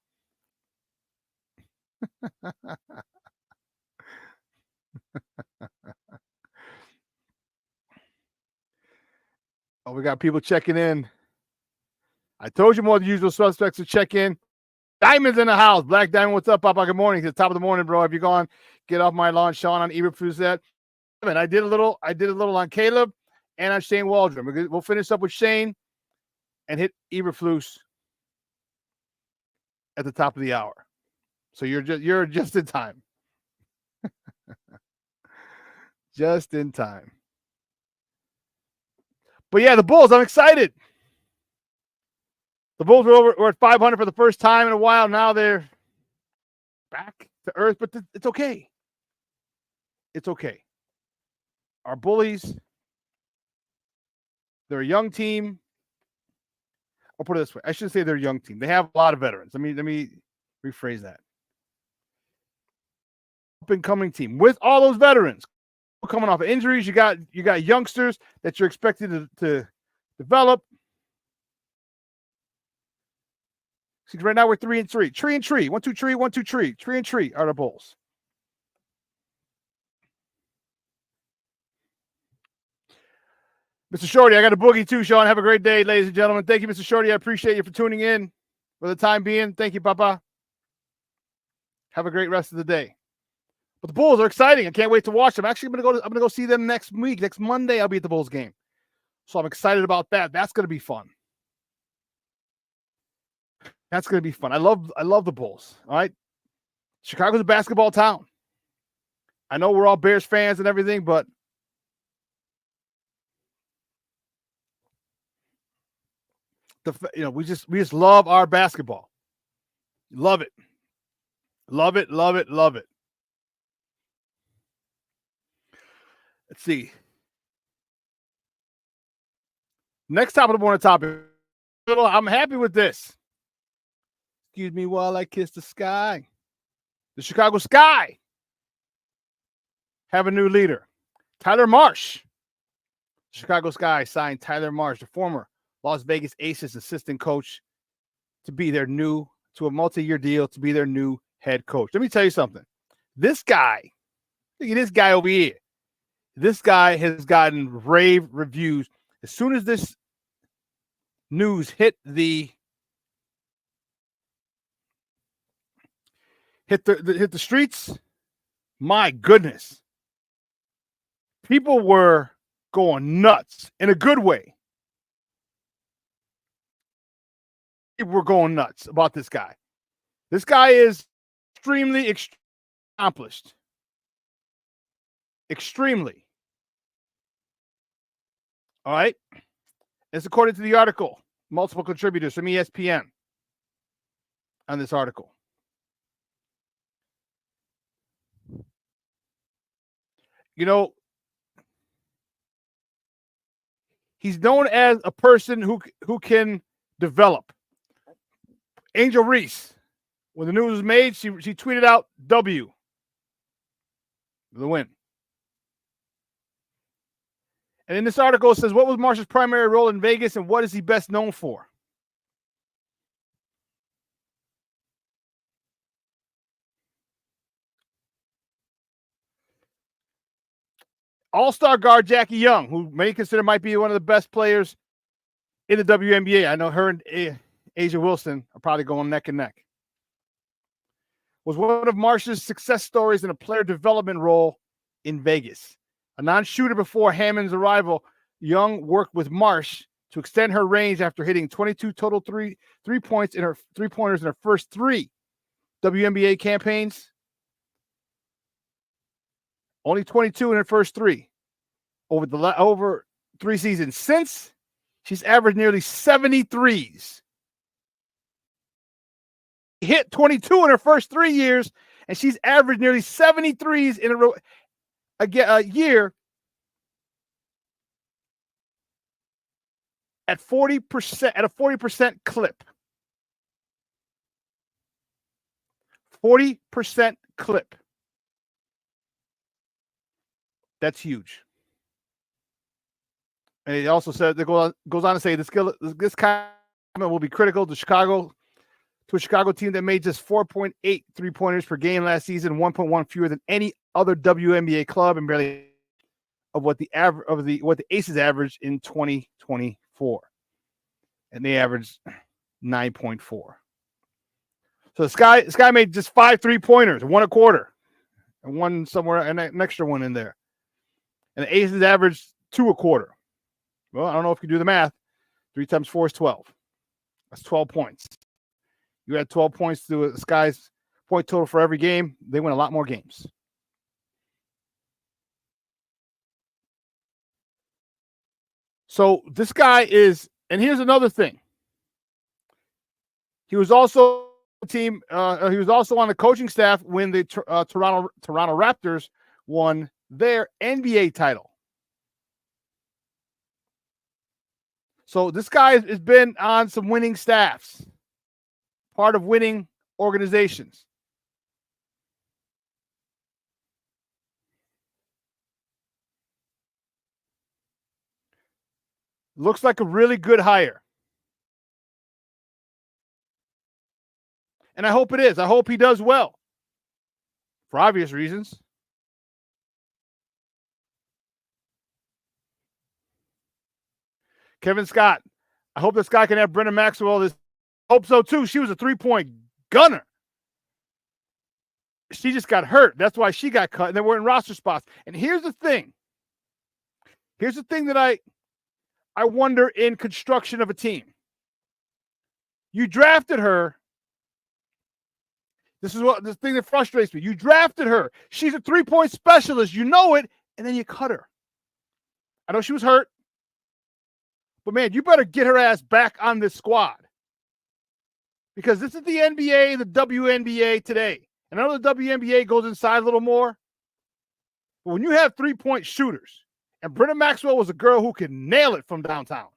Oh, we got people checking in. I told you more than usual suspects to check in. Diamond's in the house. Black Diamond, what's up, Papa? Good morning. It's the top of the morning, bro. Have you gone? Get off my lawn, Shawn on Eberflus that. I did a little on Caleb and on Shane Waldron. We'll finish up with Shane and hit Eberflus at the top of the hour. So you're just in time. Just in time. But yeah, the Bulls, I'm excited. The Bulls were at 500 for the first time in a while. Now they're back to earth, but it's okay. It's okay. Our bullies, they're a young team. I'll put it this way. I shouldn't say they're a young team. They have a lot of veterans. Let me rephrase that. Up-and-coming team with all those veterans coming off of injuries. You got youngsters that you're expected to develop. See, right now we're 3-3. Tree and tree. 1, 2, tree. 1, 2, tree. Tree and tree are the Bulls. Mr. Shorty, I got a boogie too, Shawn. Have a great day, ladies and gentlemen. Thank you, Mr. Shorty. I appreciate you for tuning in for the time being. Thank you, Papa. Have a great rest of the day. But the Bulls are exciting. I can't wait to watch them. Actually, I'm gonna go see them next week. Next Monday, I'll be at the Bulls game. So I'm excited about that. That's gonna be fun. That's gonna be fun. I love the Bulls. All right. Chicago's a basketball town. I know we're all Bears fans and everything, but we just love our basketball. Love it. Love it, love it, love it. Let's see. Next top of the morning topic. I'm happy with this. Excuse me while I kiss the sky. The Chicago Sky have a new leader. Tyler Marsh. Chicago Sky signed Tyler Marsh, the former Las Vegas Aces assistant coach, to a multi-year deal to be their new head coach. Let me tell you something. This guy, look at this guy over here. This guy has gotten rave reviews. As soon as this news hit the streets, my goodness. People were going nuts in a good way. People were going nuts about this guy. This guy is extremely accomplished. Extremely. All right. It's according to the article. Multiple contributors from ESPN on this article. You know, he's known as a person who can develop. Angel Reese, when the news was made, she tweeted out W. The win. And in this article, it says, what was Marsh's primary role in Vegas and what is he best known for? All-star guard Jackie Young, who many consider might be one of the best players in the WNBA. I know her and Asia Wilson are probably going neck and neck. Was one of Marsh's success stories in a player development role in Vegas. A non-shooter before Hammond's arrival, Young worked with Marsh to extend her range after hitting 22 total three-pointers in her first 3 WNBA campaigns. Only 22 in her first 3 over 3 seasons. Since, she's averaged nearly 73s. Hit 22 in her first 3 years And she's averaged nearly 73s in a year at 40%, at a 40% clip. 40% clip. That's huge. And it also said, it goes on to say, this comment will be critical to a Chicago team that made just 4.8 3-pointers per game last season, 1.1 fewer than any other WNBA club, and barely of what the Aces averaged in 2024. And they averaged 9.4. So this guy made just 5 3-pointers, 1 a quarter, and one somewhere, and an extra one in there. And the Aces averaged 2 a quarter. Well, I don't know if you do the math. 3 times 4 is 12. That's 12 points. You add 12 points to the Sky's point total for every game, they win a lot more games. So this guy is, and here's another thing. He was also he was also on the coaching staff when the Toronto Raptors won their NBA title. So this guy has been on some winning staffs, part of winning organizations. Looks like a really good hire. And I hope it is. I hope he does well, for obvious reasons. Kevin Scott, I hope this guy can have Brenda Maxwell. Hope so too. She was a 3-point gunner. She just got hurt. That's why she got cut. And they were in roster spots. And here's the thing. Here's the thing that I wonder in construction of a team. You drafted her. This is the thing that frustrates me. You drafted her. She's a 3-point specialist. You know it. And then you cut her. I know she was hurt. But, man, you better get her ass back on this squad. Because this is the NBA, the WNBA today. And I know the WNBA goes inside a little more. But when you have 3-point shooters, and Brenda Maxwell was a girl who could nail it from downtown.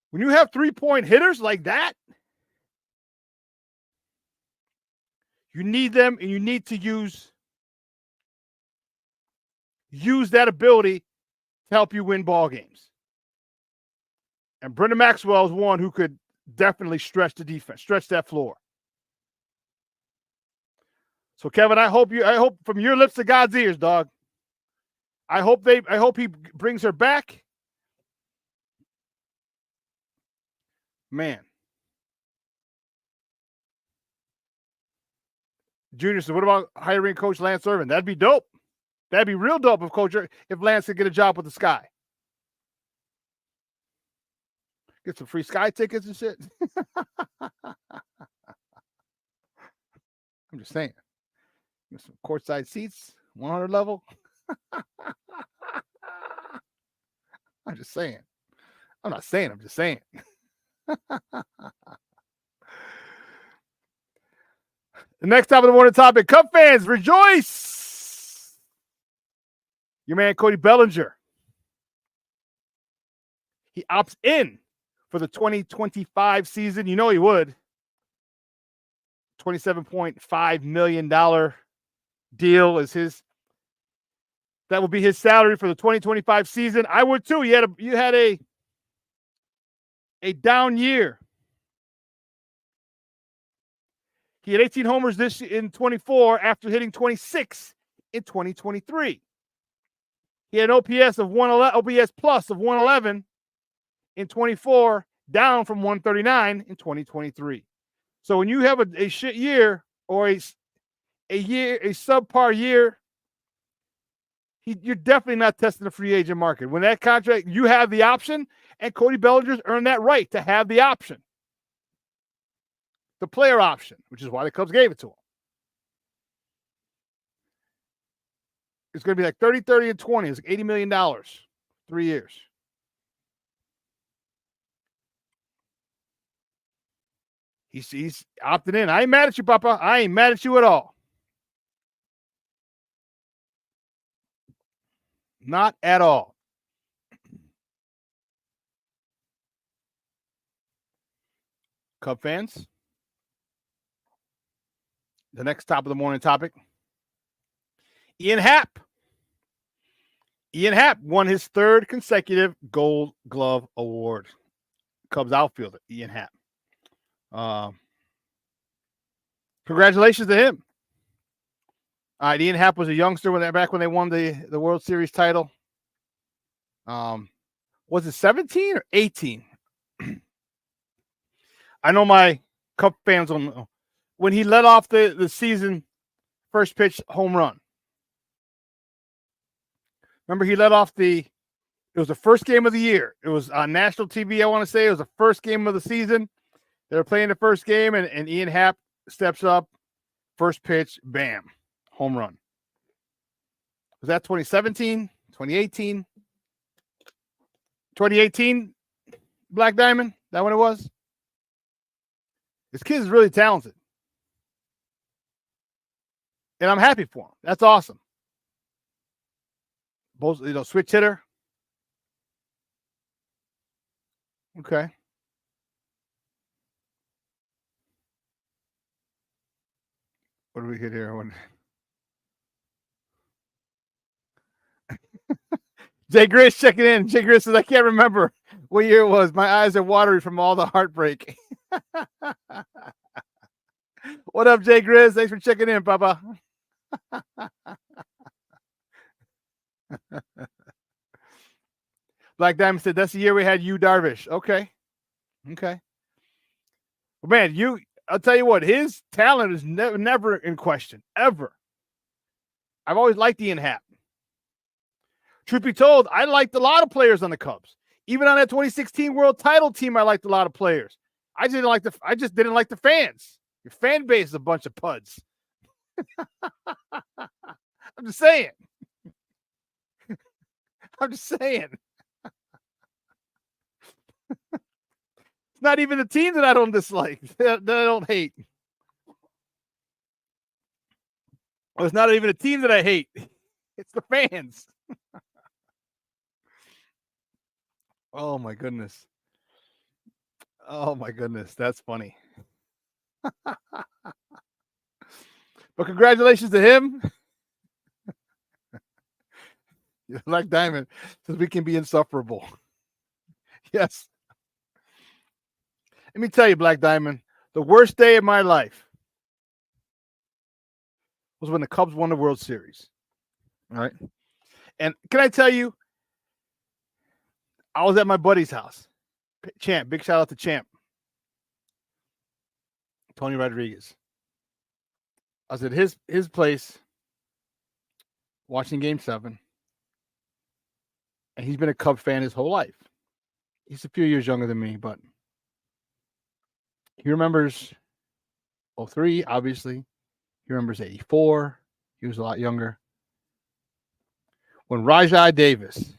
When you have 3-point hitters like that, you need them, and you need to use that ability to help you win ball games. And Brenda Maxwell is one who could definitely stretch the defense, stretch that floor. So, Kevin, I hope from your lips to God's ears, dog. I hope he brings her back. Man. Junior said, what about hiring Coach Lance Irvin? That'd be dope. That'd be real dope if Lance could get a job with the Sky. Get some free Sky tickets and shit. I'm just saying. Get some courtside seats, 100 level. I'm just saying. I'm not saying, I'm just saying. The next top of the morning topic, Cub fans, rejoice! Your man, Cody Bellinger. He opts in for the 2025 season. You know he would. $27.5 million deal is his. That will be his salary for the 2025 season. I would too. You had a down year. He had 18 homers in 24 after hitting 26 in 2023. He had an OPS plus of 111 in 24, down from 139 in 2023. So when you have a shit year or a subpar year, you're definitely not testing the free agent market. When that contract, you have the option, and Cody Bellinger's earned that right to have the option. The player option, which is why the Cubs gave it to him. It's going to be like 30, 30, and 20. It's like $80 million, 3 years. He's opting in. I ain't mad at you, Papa. I ain't mad at you at all. Not at all. Cub fans, the next top of the morning topic. Ian Happ. Ian Happ won his third consecutive Gold Glove Award. Cubs outfielder, Ian Happ. Congratulations to him. All right, Ian Happ was a youngster back when they won the World Series title. Was it 17 or 18? I know my Cub fans will know. When he led off the season, first pitch home run. Remember, he led off it was the first game of the year. It was on national TV, I want to say. It was the first game of the season. They were playing the first game, and Ian Happ steps up, first pitch, bam, home run. Was that 2017, 2018? 2018, Black Diamond? That when it was? This kid is really talented. And I'm happy for him. That's awesome. Both, switch hitter. Okay. What do we hit here? Jay Gris checking in. Jay Gris says, I can't remember what year it was. My eyes are watery from all the heartbreak. What up, Jay Gris? Thanks for checking in, Papa. Black Diamond said, that's the year we had Yu Darvish. Okay. Well, man, I'll tell you what, his talent is never in question, ever. I've always liked Ian Happ. Truth be told, I liked a lot of players on the Cubs. Even on that 2016 World Title team, I liked a lot of players. I just didn't like the fans. Your fan base is a bunch of puds. I'm just saying. It's not even the team that I don't dislike, that I don't hate. Oh, it's not even a team that I hate. It's the fans. Oh, my goodness. That's funny. But congratulations to him. Black Diamond says we can be insufferable. Yes. Let me tell you, Black Diamond, the worst day of my life was when the Cubs won the World Series. All right. And can I tell you, I was at my buddy's house. Champ, big shout out to Champ. Tony Rodriguez. I was at his place watching Game 7. And he's been a Cub fan his whole life. He's a few years younger than me, but he remembers 03, obviously. He remembers 84. He was a lot younger. When Rajai Davis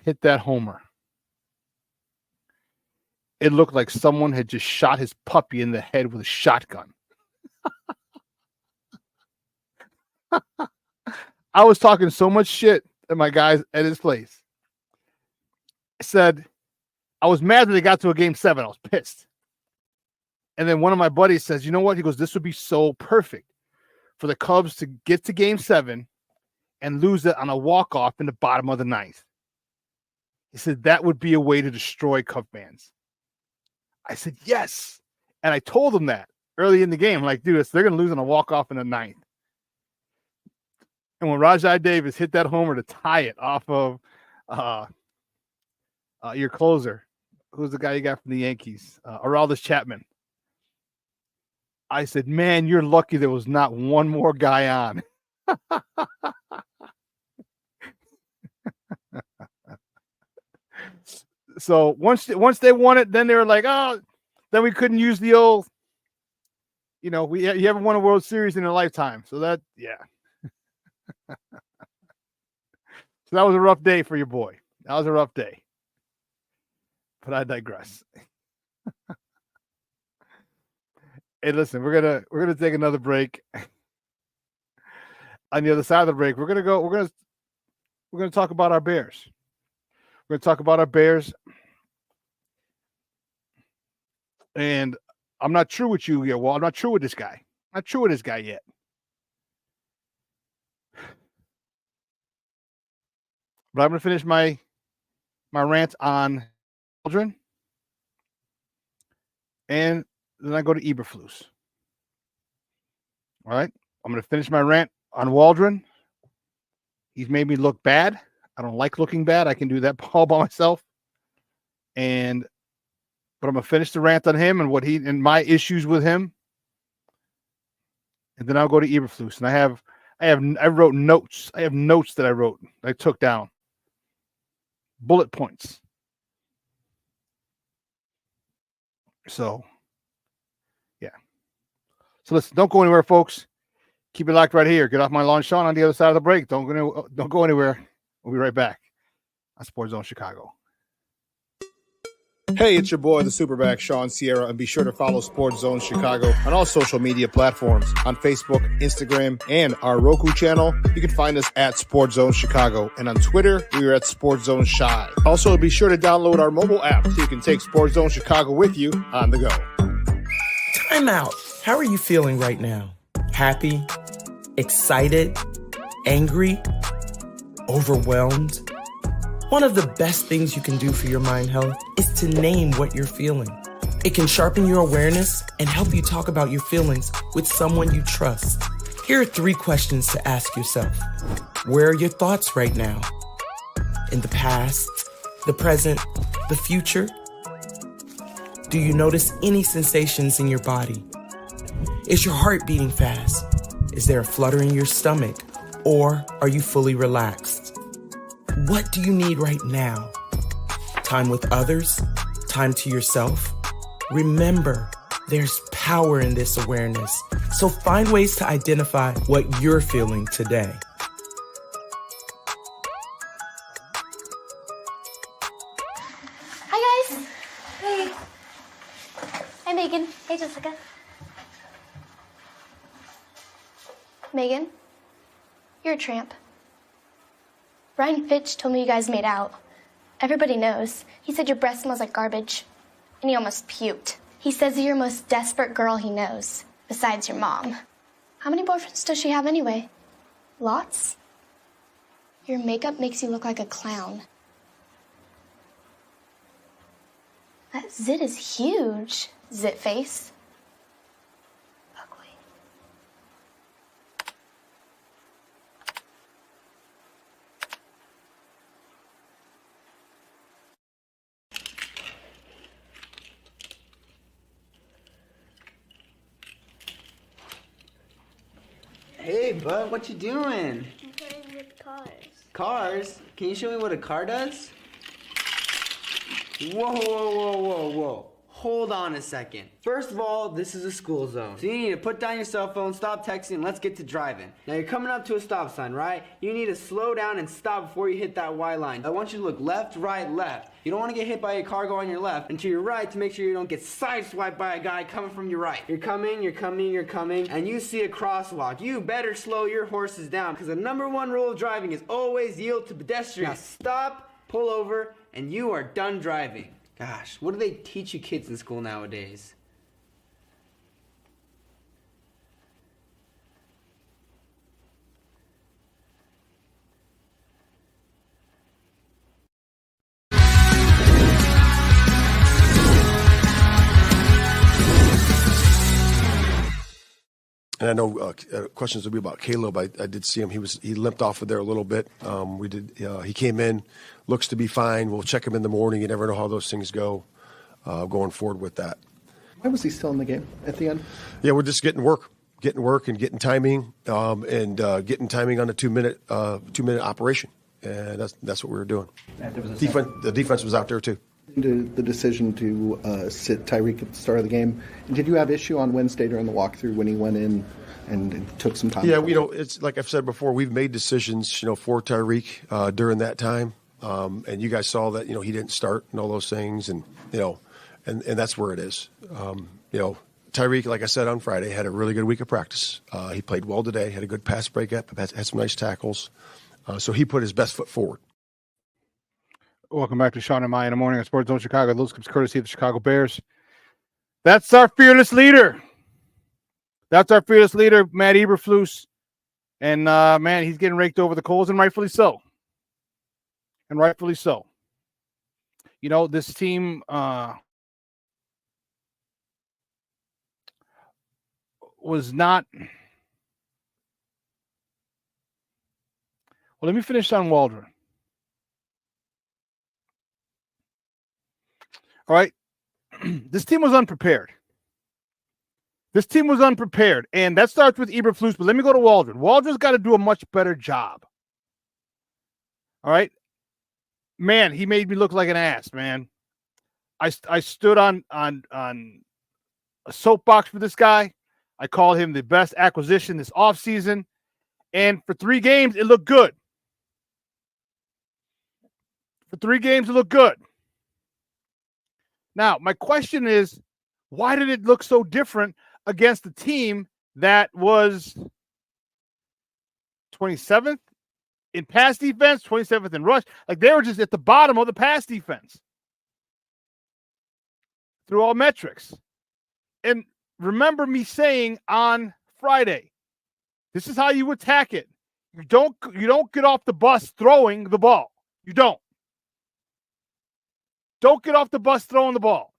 hit that homer, it looked like someone had just shot his puppy in the head with a shotgun. I was talking so much shit to my guys at his place. I said, I was mad that they got to a Game 7. I was pissed. And then one of my buddies says, you know what? He goes, this would be so perfect for the Cubs to get to Game 7 and lose it on a walk-off in the bottom of the ninth. He said, that would be a way to destroy Cub fans. I said, yes. And I told him that early in the game. Like, dude, they're going to lose on a walk-off in the ninth. And when Rajai Davis hit that homer to tie it off of your closer, who's the guy you got from the Yankees, Aroldis Chapman, I said, man, you're lucky there was not one more guy on. So once they won it, then they were like, oh, then we couldn't use the old, you haven't won a World Series in your lifetime. So that, yeah. So that was a rough day for your boy. That was a rough day. But I digress. Hey, listen, we're gonna take another break. On the other side of the break, we're gonna talk about our Bears. We're gonna talk about our Bears. And I'm not true with you yet. Well, I'm not true with this guy. I'm not true with this guy yet. But I'm gonna finish my rant on children. And then I go to Eberflus. All right. I'm going to finish my rant on Waldron. He's made me look bad. I don't like looking bad. I can do that all by myself. But I'm going to finish the rant on him and my issues with him. And then I'll go to Eberflus. And I wrote notes. I have notes that I took down. Bullet points. So, yeah. So listen, don't go anywhere, folks. Keep it locked right here. Get off my lawn, Shawn, on the other side of the break. Don't go anywhere. We'll be right back on Sports Zone Chicago. Hey, it's your boy, the SuperBack, Shawn Sierra, and be sure to follow Sports Zone Chicago on all social media platforms, on Facebook, Instagram, and our Roku channel. You can find us at Sports Zone Chicago, and on Twitter, we are at Sports Zone Shy. Also, be sure to download our mobile app so you can take Sports Zone Chicago with you on the go. Time out. How are you feeling right now? Happy? Excited? Angry? Overwhelmed? One of the best things you can do for your mind health is to name what you're feeling. It can sharpen your awareness and help you talk about your feelings with someone you trust. Here are 3 questions to ask yourself. Where are your thoughts right now? In the past, the present, the future? Do you notice any sensations in your body? Is your heart beating fast? Is there a flutter in your stomach? Or are you fully relaxed? What do you need right now? Time with others? Time to yourself? Remember, there's power in this awareness. So find ways to identify what you're feeling today. Hi, guys. Hey. Hi, Megan. Hey, Jessica. Megan, you're a tramp. Brian Fitch told me you guys made out. Everybody knows. He said your breath smells like garbage. And he almost puked. He says you're the most desperate girl he knows, besides your mom. How many boyfriends does she have anyway? Lots? Your makeup makes you look like a clown. That zit is huge, zit face. Hey, bud, what you doing? I'm playing with cars. Cars? Can you show me what a car does? Whoa. Hold on a second. First of all, this is a school zone. So you need to put down your cell phone, stop texting, and let's get to driving. Now you're coming up to a stop sign, right? You need to slow down and stop before you hit that Y line. I want you to look left, right, left. You don't want to get hit by a car going on your left and to your right to make sure you don't get sideswiped by a guy coming from your right. You're coming, and you see a crosswalk. You better slow your horses down because the #1 rule of driving is always yield to pedestrians. Now stop, pull over, and you are done driving. Gosh, what do they teach you kids in school nowadays? And I know questions will be about Caleb. I did see him. He limped off of there a little bit. He came in, looks to be fine. We'll check him in the morning. You never know how those things go going forward with that. Why was he still in the game at the end? Yeah, we're just getting work and getting timing and getting timing on a 2-minute operation. And that's what we were doing. The defense was out there too. The decision to sit Tyreek at the start of the game. And did you have issue on Wednesday during the walkthrough when he went in and took some time? Yeah, it's like I've said before, we've made decisions, for Tyreek during that time. And you guys saw that, he didn't start and all those things. And, and that's where it is. Tyreek, like I said on Friday, had a really good week of practice. He played well today, had a good pass breakup, had some nice tackles. So he put his best foot forward. Welcome back to Shawn and Maya in the morning on Sports Zone Chicago. Those comes courtesy of the Chicago Bears. That's our fearless leader. That's our fearless leader, Matt Eberflus. And, man, he's getting raked over the coals, and rightfully so. And rightfully so. You know, this team was not. Well, let me finish on Waldron. All right. This team was unprepared. This team was unprepared, and that starts with Eberflus, but let me go to Waldron. Waldron's got to do a much better job. All right? Man, he made me look like an ass, man. I stood on a soapbox for this guy. I called him the best acquisition this offseason, and for 3 games, it looked good. For 3 games, it looked good. Now, my question is, why did it look so different against a team that was 27th in pass defense, 27th in rush? Like, they were just at the bottom of the pass defense through all metrics. And remember me saying on Friday, this is how you attack it. You don't get off the bus throwing the ball. You don't. Don't get off the bus throwing the ball.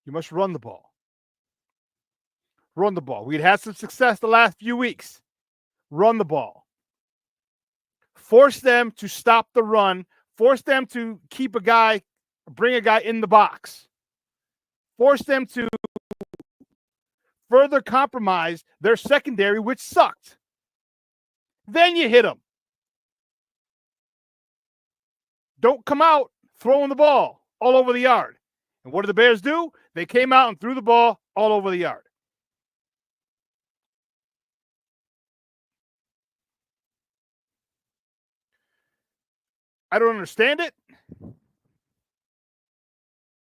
You must run the ball. Run the ball. We'd had some success the last few weeks. Run the ball. Force them to stop the run. Force them to keep a guy, bring a guy in the box. Force them to further compromise their secondary, which sucked. Then you hit them. Don't come out throwing the ball all over the yard. And what did the Bears do? They came out and threw the ball all over the yard. I don't understand it.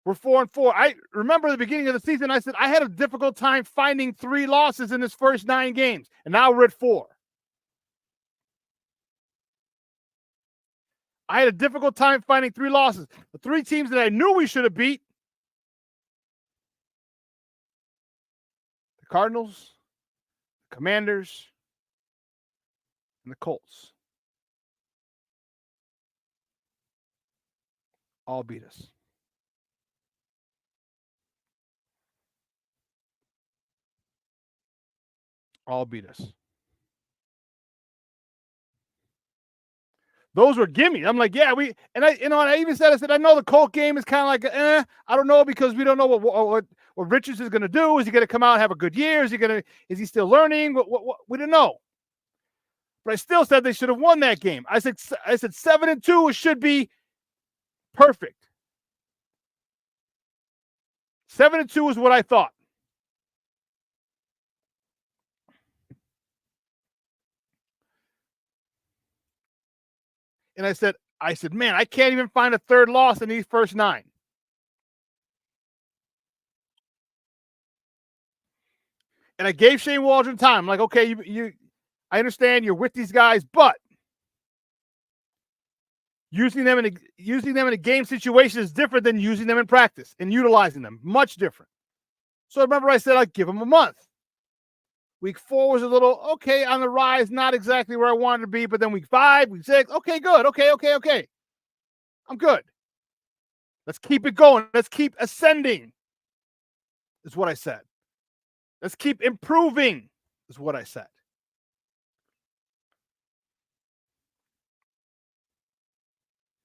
We're 4-4. I remember at the beginning of the season, I said I had a difficult time finding 3 losses in this first 9 games. And now we're at 4. I had a difficult time finding 3 losses. The 3 teams that I knew we should have beat: the Cardinals, the Commanders, and the Colts. All beat us. All beat us. Those were gimmies. I'm like, yeah, I even said, I know the Colt game is kind of like, I don't know, because we don't know what Richards is going to do. Is he going to come out and have a good year? Is he still learning? What we didn't know. But I still said they should have won that game. I said 7-2 should be perfect. 7-2 is what I thought. And I said, man, I can't even find a 3rd loss in these first 9. And I gave Shane Waldron time. I'm like, okay, I understand you're with these guys, but using them in a game situation is different than using them in practice and utilizing them. Much different. So remember I said I'd give them a month. Week 4 was a little, okay, on the rise, not exactly where I wanted to be, but then week 5, week 6, okay, good, okay. I'm good. Let's keep it going. Let's keep ascending, is what I said. Let's keep improving, is what I said.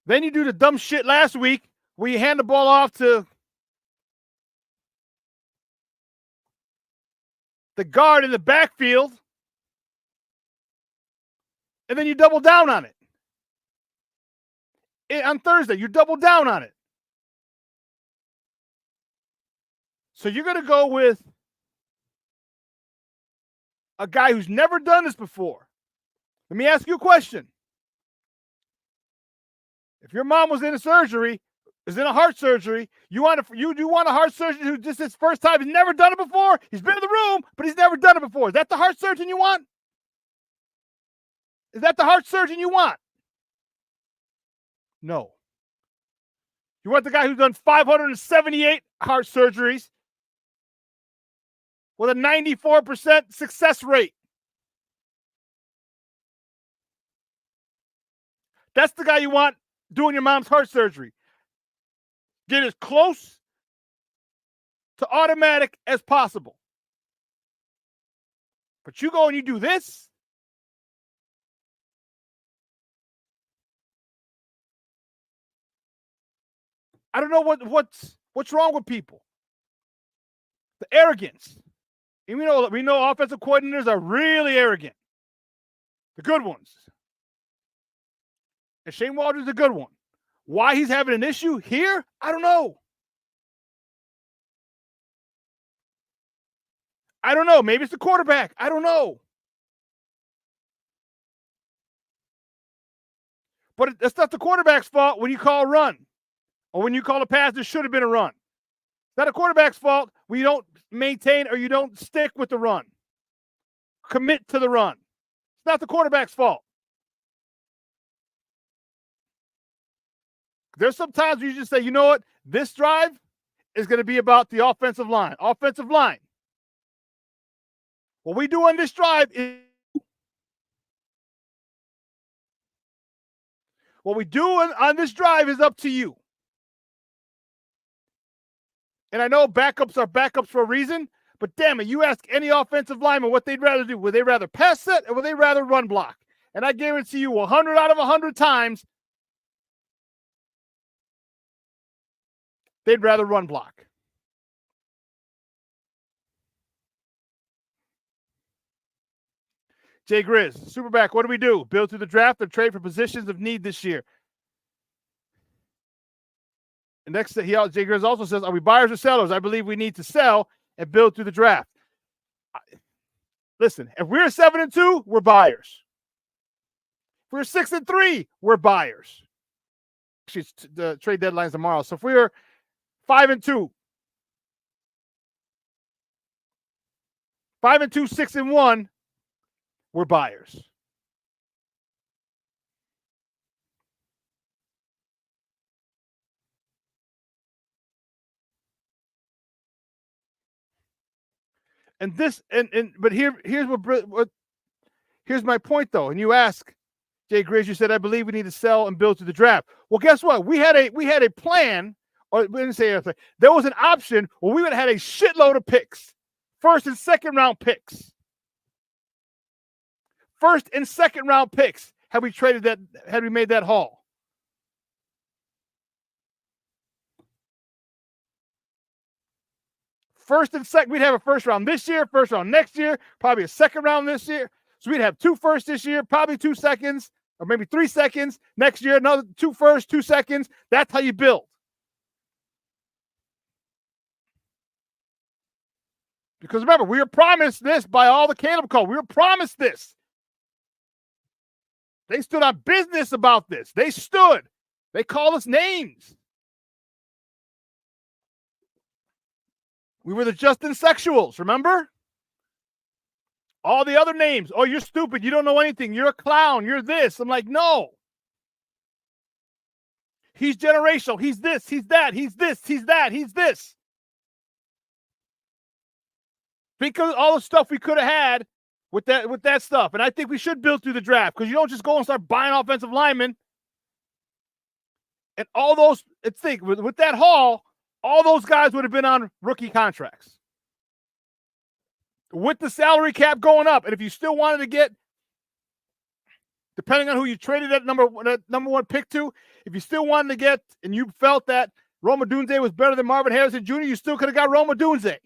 Then you do the dumb shit last week where you hand the ball off to the guard in the backfield, and then you double down on it. On Thursday, you double down on it. So you're going to go with a guy who's never done this before. Let me ask you a question. If your mom was in a surgery, is in a heart surgery. You want a heart surgeon who just his first time, he's never done it before. He's been in the room, but he's never done it before. Is that the heart surgeon you want? Is that the heart surgeon you want? No. You want the guy who's done 578 heart surgeries with a 94% success rate. That's the guy you want doing your mom's heart surgery. Get as close to automatic as possible. But you go and you do this. I don't know what's wrong with people. The arrogance. And we know offensive coordinators are really arrogant. The good ones. And Shane Waldron's a good one. Why he's having an issue here, I don't know. I don't know. Maybe it's the quarterback. I don't know. But it's not the quarterback's fault when you call a run. Or when you call a pass, there should have been a run. It's not a quarterback's fault when you don't maintain or you don't stick with the run. Commit to the run. It's not the quarterback's fault. There's some times where you just say, you know what? This drive is going to be about the offensive line. Offensive line. What we do on this drive is up to you. And I know backups are backups for a reason, but damn it, you ask any offensive lineman what they'd rather do. Would they rather pass set or would they rather run block? And I guarantee you 100 out of 100 times, they'd rather run block. Jay Grizz, Superback, what do we do? Build through the draft or trade for positions of need this year? And next, Jay Grizz also says, are we buyers or sellers? I believe we need to sell and build through the draft. Listen, if we're 7-2, we're buyers. If we're 6-3, we're buyers. Actually, the trade deadline's tomorrow. So if we're 5-2, 6-1, we're buyers. And this, but here's here's my point though. And you ask, Jay Grizz, you said, I believe we need to sell and build to the draft. Well, guess what? We had a plan, or we didn't say anything. There was an option where we would have had a shitload of picks, first and second round picks. First and second round picks. Had we made that haul? First and second, we'd have a first round this year, first round next year, probably a second round this year. So we'd have 2 firsts this year, probably 2 seconds, or maybe 3 seconds. Next year, another 2 firsts, 2 seconds. That's how you build. Because remember, we were promised this by all the Caleb call. We were promised this. They stood on business about this. They stood. They called us names. We were the Justin Sexuals, remember? All the other names. Oh, you're stupid. You don't know anything. You're a clown. You're this. I'm like, no. He's generational. He's this. He's that. He's this. He's that. He's this. Think of all the stuff we could have had with that stuff. And I think we should build through the draft because you don't just go and start buying offensive linemen. And all those, think, with that haul, all those guys would have been on rookie contracts. With the salary cap going up. And if you still wanted to get, depending on who you traded that number one pick to, if you still wanted to get, and you felt that Rome Odunze was better than Marvin Harrison Jr., you still could have got Rome Odunze.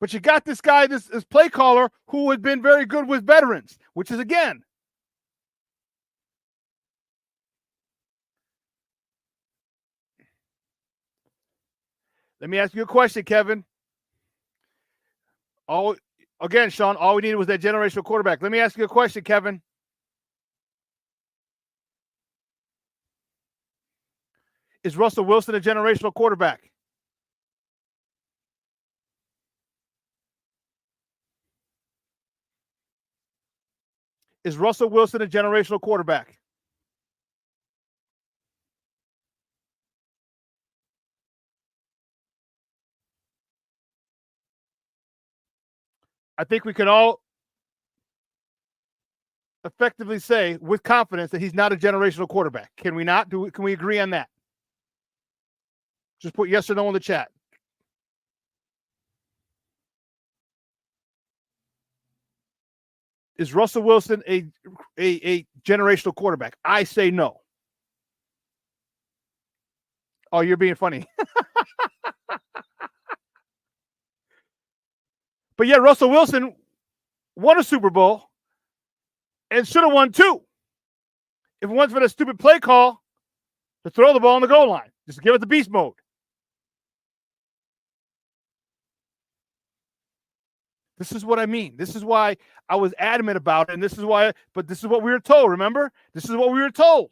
But you got this guy, this play caller, who had been very good with veterans, which is, again, Let me ask you a question, Kevin. Again, Shawn, all we needed was that generational quarterback. Let me ask you a question, Kevin. Is Russell Wilson a generational quarterback? Is Russell Wilson a generational quarterback? I think we can all effectively say with confidence that he's not a generational quarterback. Can we not? Can we agree on that? Just put yes or no in the chat. Is Russell Wilson a generational quarterback? I say no. Oh, you're being funny. But yeah, Russell Wilson won a Super Bowl and should have won 2. If it wasn't for the stupid play call to throw the ball on the goal line. Just give it the beast mode. This is what I mean. This is why I was adamant about it, and this is what we were told, remember? This is what we were told.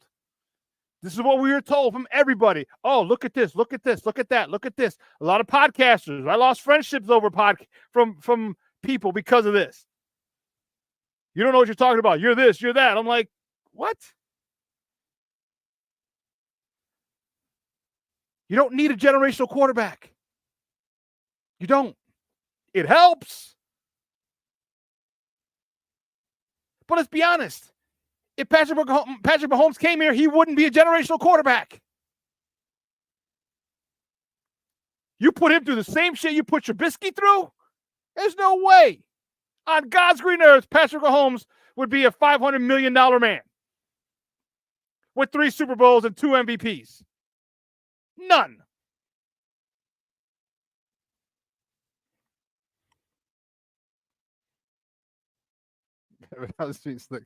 This is what we were told from everybody. Oh, look at this, look at this, look at that, look at this. A lot of podcasters. I lost friendships over from people because of this. You don't know what you're talking about. You're this, you're that. I'm like, what? You don't need a generational quarterback. You don't. It helps. But let's be honest. If Patrick Mahomes came here, he wouldn't be a generational quarterback. You put him through the same shit you put Trubisky through? There's no way. On God's green earth, Patrick Mahomes would be a $500 million man with 3 Super Bowls and 2 MVPs. None. That was slick.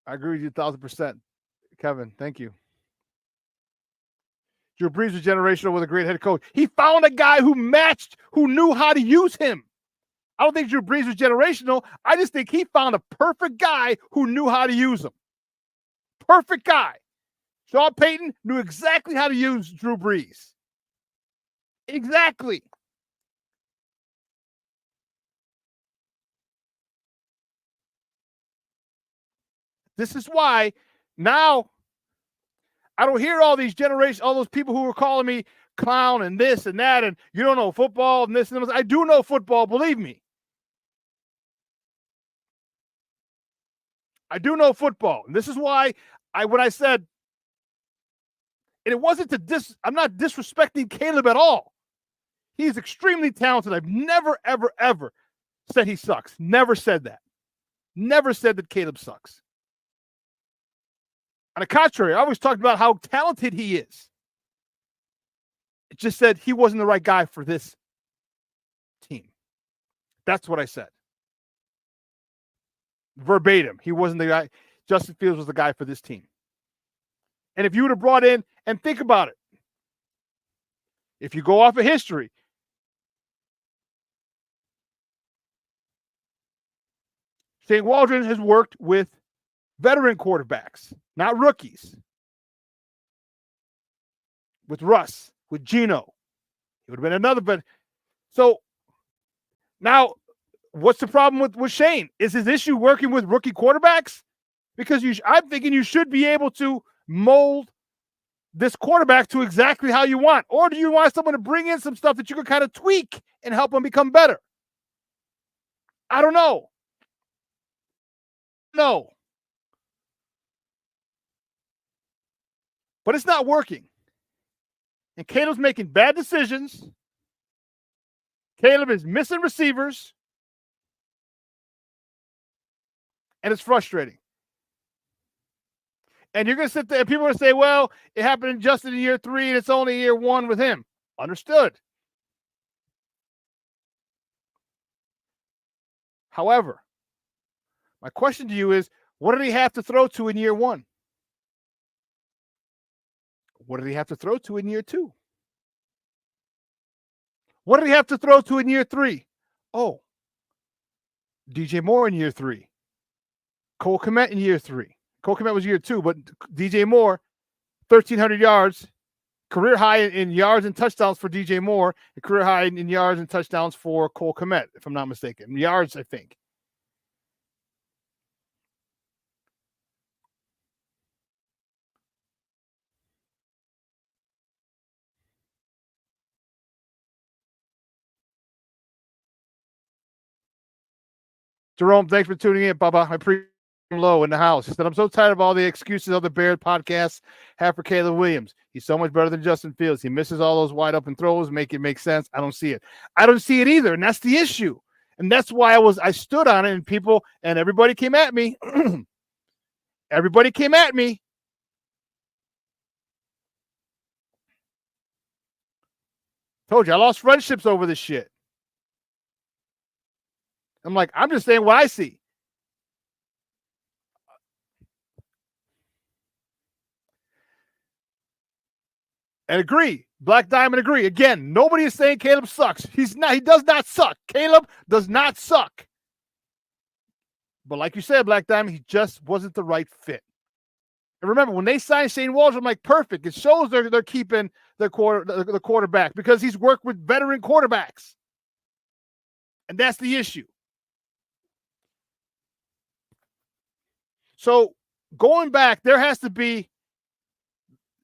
I agree with you 1,000%. Kevin, thank you. Drew Brees was generational with a great head coach. He found a guy who knew how to use him. I don't think Drew Brees was generational. I just think he found a perfect guy who knew how to use him. Perfect guy. Sean Payton knew exactly how to use Drew Brees. Exactly. This is why now I don't hear all these all those people who were calling me clown and this and that, and you don't know football and this and this. I do know football, believe me. I do know football. And this is why when I said, and it wasn't I'm not disrespecting Caleb at all. He's extremely talented. I've never, ever, ever said he sucks. Never said that. Never said that Caleb sucks. On the contrary, I always talked about how talented he is. It just said he wasn't the right guy for this team. That's what I said. Verbatim. He wasn't the guy. Justin Fields was the guy for this team. And if you would have brought in, and think about it, if you go off of history, St. Waldron has worked with veteran quarterbacks, not rookies. With Russ, with Gino. It would have been another, but so now what's the problem with Shane? Is his issue working with rookie quarterbacks? Because I'm thinking you should be able to mold this quarterback to exactly how you want. Or do you want someone to bring in some stuff that you can kind of tweak and help him become better? I don't know. No. But it's not working. And Caleb's making bad decisions. Caleb is missing receivers. And it's frustrating. And you're going to sit there and people are going to say, well, it happened just in year 3 and it's only year 1 with him. Understood. However, my question to you is, what did he have to throw to in year 1? what did he have to throw to in year 2? What did he have to throw to in year 3? Oh, DJ Moore in year 3. Cole Kmet in year 3. Cole Kmet was year 2, but DJ Moore, 1,300 yards, career high in yards and touchdowns for DJ Moore, a career high in yards and touchdowns for Cole Kmet, if I'm not mistaken. Yards, I think. Jerome, thanks for tuning in, Bubba. I appreciate him low in the house. He said, I'm so tired of all the excuses other Bears podcasts have for Caleb Williams. He's so much better than Justin Fields. He misses all those wide open throws, make it make sense. I don't see it. I don't see it either, and that's the issue. And that's why I stood on it, and people and everybody came at me. Everybody came at me. Told you, I lost friendships over this shit. I'm like, I'm just saying what I see. And agree. Black Diamond agree. Again, nobody is saying Caleb sucks. He's not. He does not suck. Caleb does not suck. But like you said, Black Diamond, he just wasn't the right fit. And remember, when they signed Shane Walsh, I'm like, perfect. It shows they're keeping the quarterback because he's worked with veteran quarterbacks. And that's the issue. So going back, there has to be,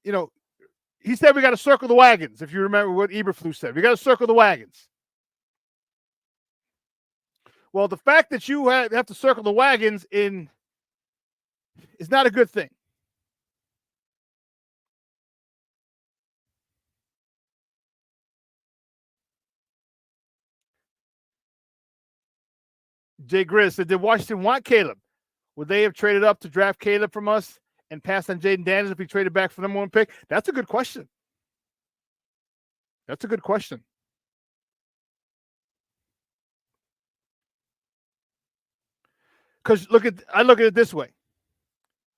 he said we got to circle the wagons, if you remember what Eberflus said. We got to circle the wagons. Well, the fact that you have to circle the wagons is not a good thing. Jay Grizz said, did Washington want Caleb? Would they have traded up to draft Caleb from us and pass on Jaden Daniels if we traded back for the number 1 pick? That's a good question. That's a good question. Because I look at it this way.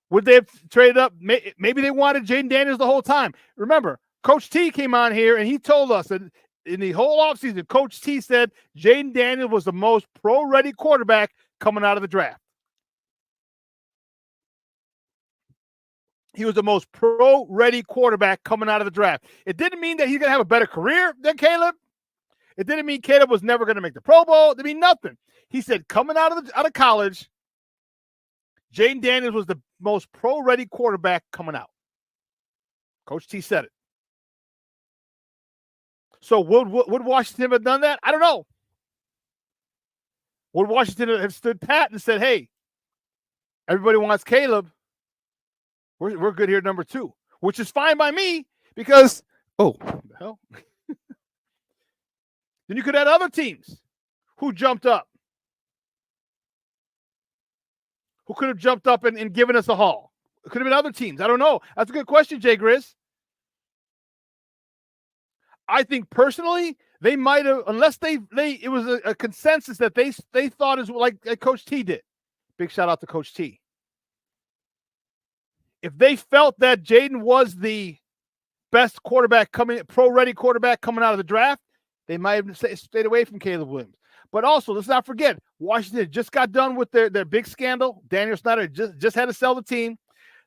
Would they have traded up? Maybe they wanted Jaden Daniels the whole time. Remember, Coach T came on here and he told us that in the whole offseason, Coach T said Jaden Daniels was the most pro-ready quarterback coming out of the draft. He was the most pro-ready quarterback coming out of the draft. It didn't mean that he's going to have a better career than Caleb. It didn't mean Caleb was never going to make the Pro Bowl. It didn't mean nothing. He said coming out of college, Jaden Daniels was the most pro-ready quarterback coming out. Coach T said it. So would Washington have done that? I don't know. Would Washington have stood pat and said, hey, everybody wants Caleb. We're good here, number 2, which is fine by me because, what the hell? Then you could have other teams who jumped up, who could have jumped up and given us a haul. It could have been other teams. I don't know. That's a good question, Jay Grizz. I think personally, they might have, unless it was a consensus that they thought is like Coach T did. Big shout out to Coach T. If they felt that Jaden was the best quarterback pro-ready quarterback coming out of the draft, they might have stayed away from Caleb Williams. But also, let's not forget, Washington just got done with their big scandal. Daniel Snyder just had to sell the team.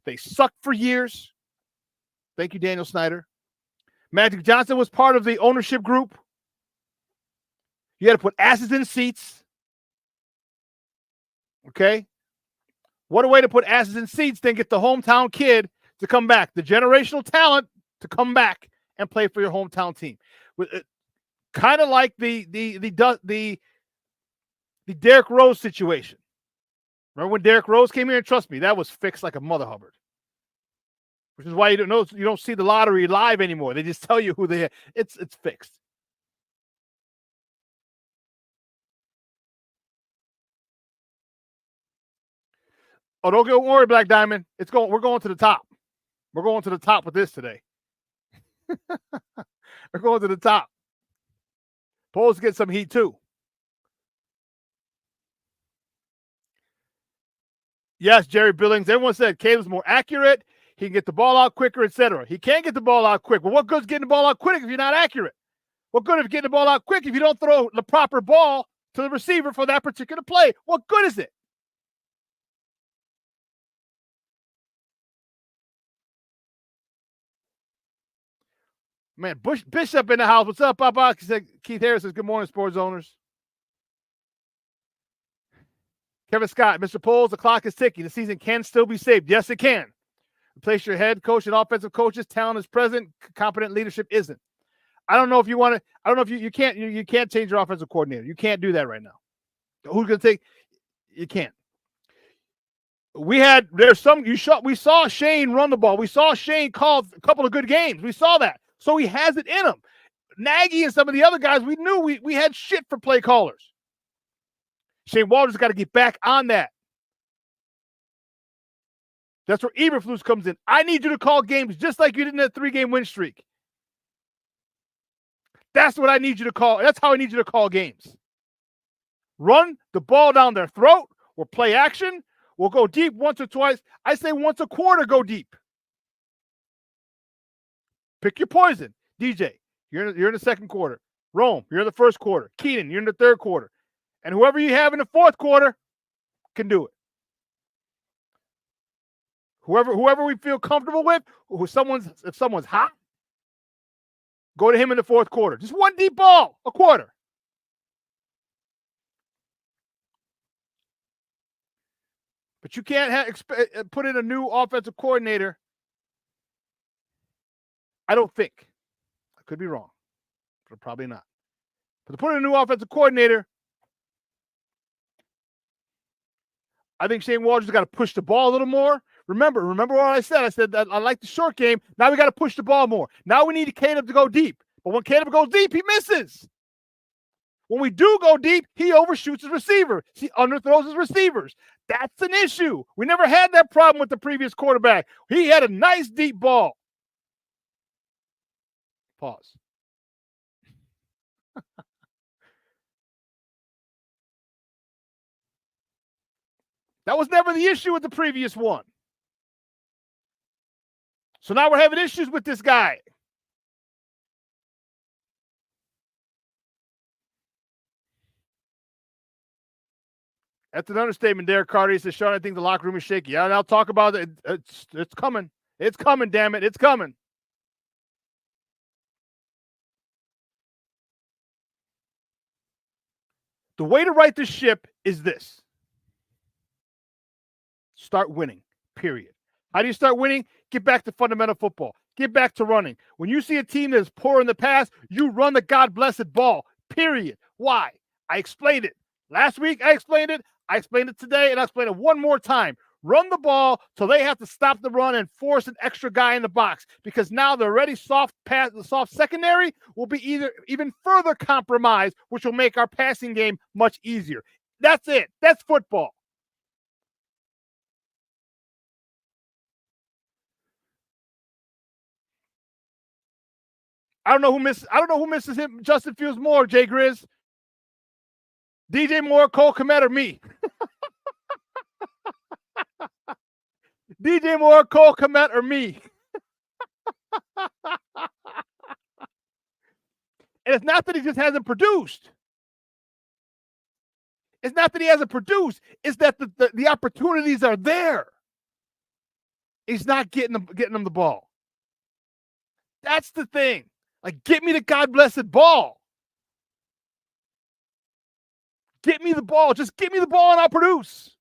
They sucked for years. Thank you, Daniel Snyder. Magic Johnson was part of the ownership group. You had to put asses in seats. Okay? What a way to put asses in seats than get the hometown kid to come back, the generational talent to come back and play for your hometown team. Kind of like the Derrick Rose situation. Remember when Derrick Rose came here? And trust me, that was fixed like a mother hubbard. Which is why you don't see the lottery live anymore. They just tell you who they are. It's fixed. Oh, don't worry, Black Diamond. We're going to the top. We're going to the top with this today. We're going to the top. Polls get some heat too. Yes, Jerry Billings. Everyone said Caleb's more accurate. He can get the ball out quicker, etc. He can't get the ball out quick. Well, what good's getting the ball out quick if you're not accurate? What good is getting the ball out quick if you don't throw the proper ball to the receiver for that particular play? What good is it? Man, Bishop in the house. What's up, Papa? Keith Harris says, good morning, sports owners. Kevin Scott, Mr. Poles, the clock is ticking. The season can still be saved. Yes, it can. Replace your head coach and offensive coaches. Talent is present. Competent leadership isn't. I don't know if you want to. I don't know if you can't change your offensive coordinator. You can't do that right now. Who's going to take? You can't. We saw Shane run the ball. We saw Shane call a couple of good games. We saw that. So he has it in him. Nagy and some of the other guys, we knew we had shit for play callers. Shane Waldron's got to get back on that. That's where Eberflus comes in. I need you to call games just like you did in that 3-game win streak. That's what I need you to call. That's how I need you to call games. Run the ball down their throat. We'll play action. We'll go deep once or twice. I say once a quarter, go deep. Pick your poison. DJ, you're in the second quarter. Rome, you're in the first quarter. Keenan, you're in the third quarter. And whoever you have in the fourth quarter can do it. Whoever we feel comfortable with, if someone's hot, go to him in the fourth quarter. Just one deep ball, a quarter. But you can't put in a new offensive coordinator. I don't think. I could be wrong, but probably not. But to put in a new offensive coordinator, I think Shane Waldron's got to push the ball a little more. Remember what I said? I said that I like the short game. Now we got to push the ball more. Now we need Caleb to go deep. But when Caleb goes deep, he misses. When we do go deep, he overshoots his receiver. He underthrows his receivers. That's an issue. We never had that problem with the previous quarterback. He had a nice deep ball. Pause. That was never the issue with the previous one. So now we're having issues with this guy. That's an understatement, Derek Carter. He says, Shawn, I think the locker room is shaky. Yeah, and I'll talk about it. It's coming. It's coming, damn it. It's coming. The way to right this ship is this. Start winning, period. How do you start winning? Get back to fundamental football. Get back to running. When you see a team that's poor in the pass, you run the God-blessed ball, period. Why? I explained it. Last week, I explained it. I explained it today, and I'll explain it one more time. Run the ball till they have to stop the run and force an extra guy in the box, because now the already soft secondary will be even further compromised, which will make our passing game much easier. That's it. That's football. I don't know who misses him. Justin Fields more, Jay Grizz. DJ Moore, Cole Kmet, or me. DJ Moore, Cole Kmet, or me. And it's not that he just hasn't produced. It's not that he hasn't produced. It's that the opportunities are there. He's not getting them the ball. That's the thing. Like, get me the God-blessed ball. Get me the ball. Just give me the ball and I'll produce.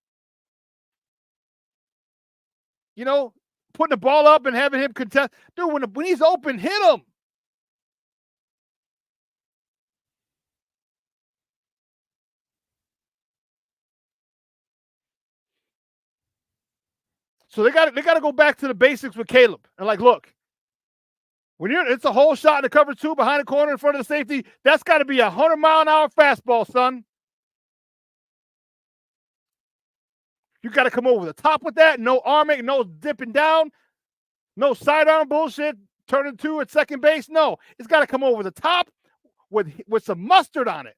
You know, putting the ball up and having him contest. Dude, when he's open, hit him. So they got to go back to the basics with Caleb. And like, look, when it's a whole shot in the cover two behind the corner in front of the safety, that's got to be a 100-mile-an-hour fastball, son. You got to come over the top with that. No arming, no dipping down, no sidearm bullshit, turning two at second base. No, it's got to come over the top with some mustard on it.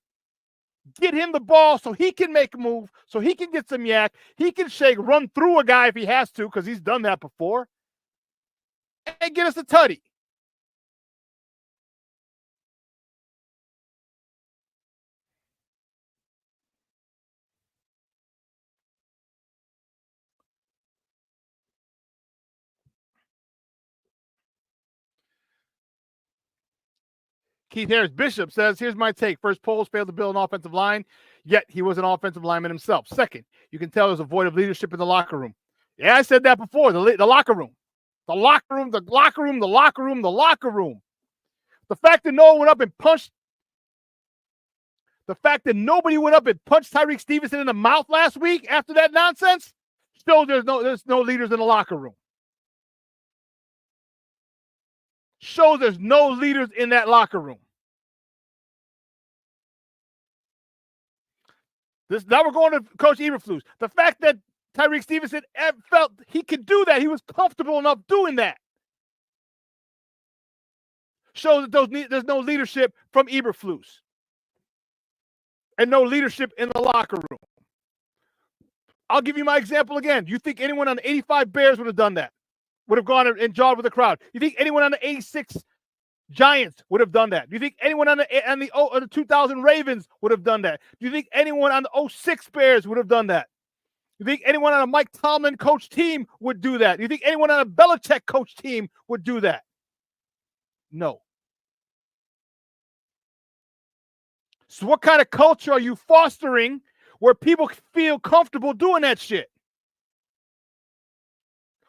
Get him the ball so he can make a move, so he can get some yak. He can shake, run through a guy if he has to, because he's done that before. and get us a tutty. Keith Harris Bishop says, here's my take. First, Poles failed to build an offensive line, yet he was an offensive lineman himself. Second, you can tell there's a void of leadership in the locker room. Yeah, I said that before. The locker room. The locker room, the locker room, the locker room, the locker room. The fact that no one went up and punched, the fact that nobody went up and punched Tyreek Stevenson in the mouth last week after that nonsense shows there's no leaders in the locker room. Shows there's no leaders in that locker room. Now we're going to Coach Eberflus. The fact that Tyreek Stevenson felt he could do that, he was comfortable enough doing that, shows that there's no leadership from Eberflus and no leadership in the locker room. I'll give you my example again. You think anyone on the 85 Bears would have done that? Would have gone and jawed with the crowd? You think anyone on the 86 Giants would have done that? Do you think anyone on the 2000 Ravens would have done that? Do you think anyone on the 06 Bears would have done that? Do you think anyone on a Mike Tomlin coach team would do that? Do you think anyone on a Belichick coach team would do that? No. So what kind of culture are you fostering where people feel comfortable doing that shit?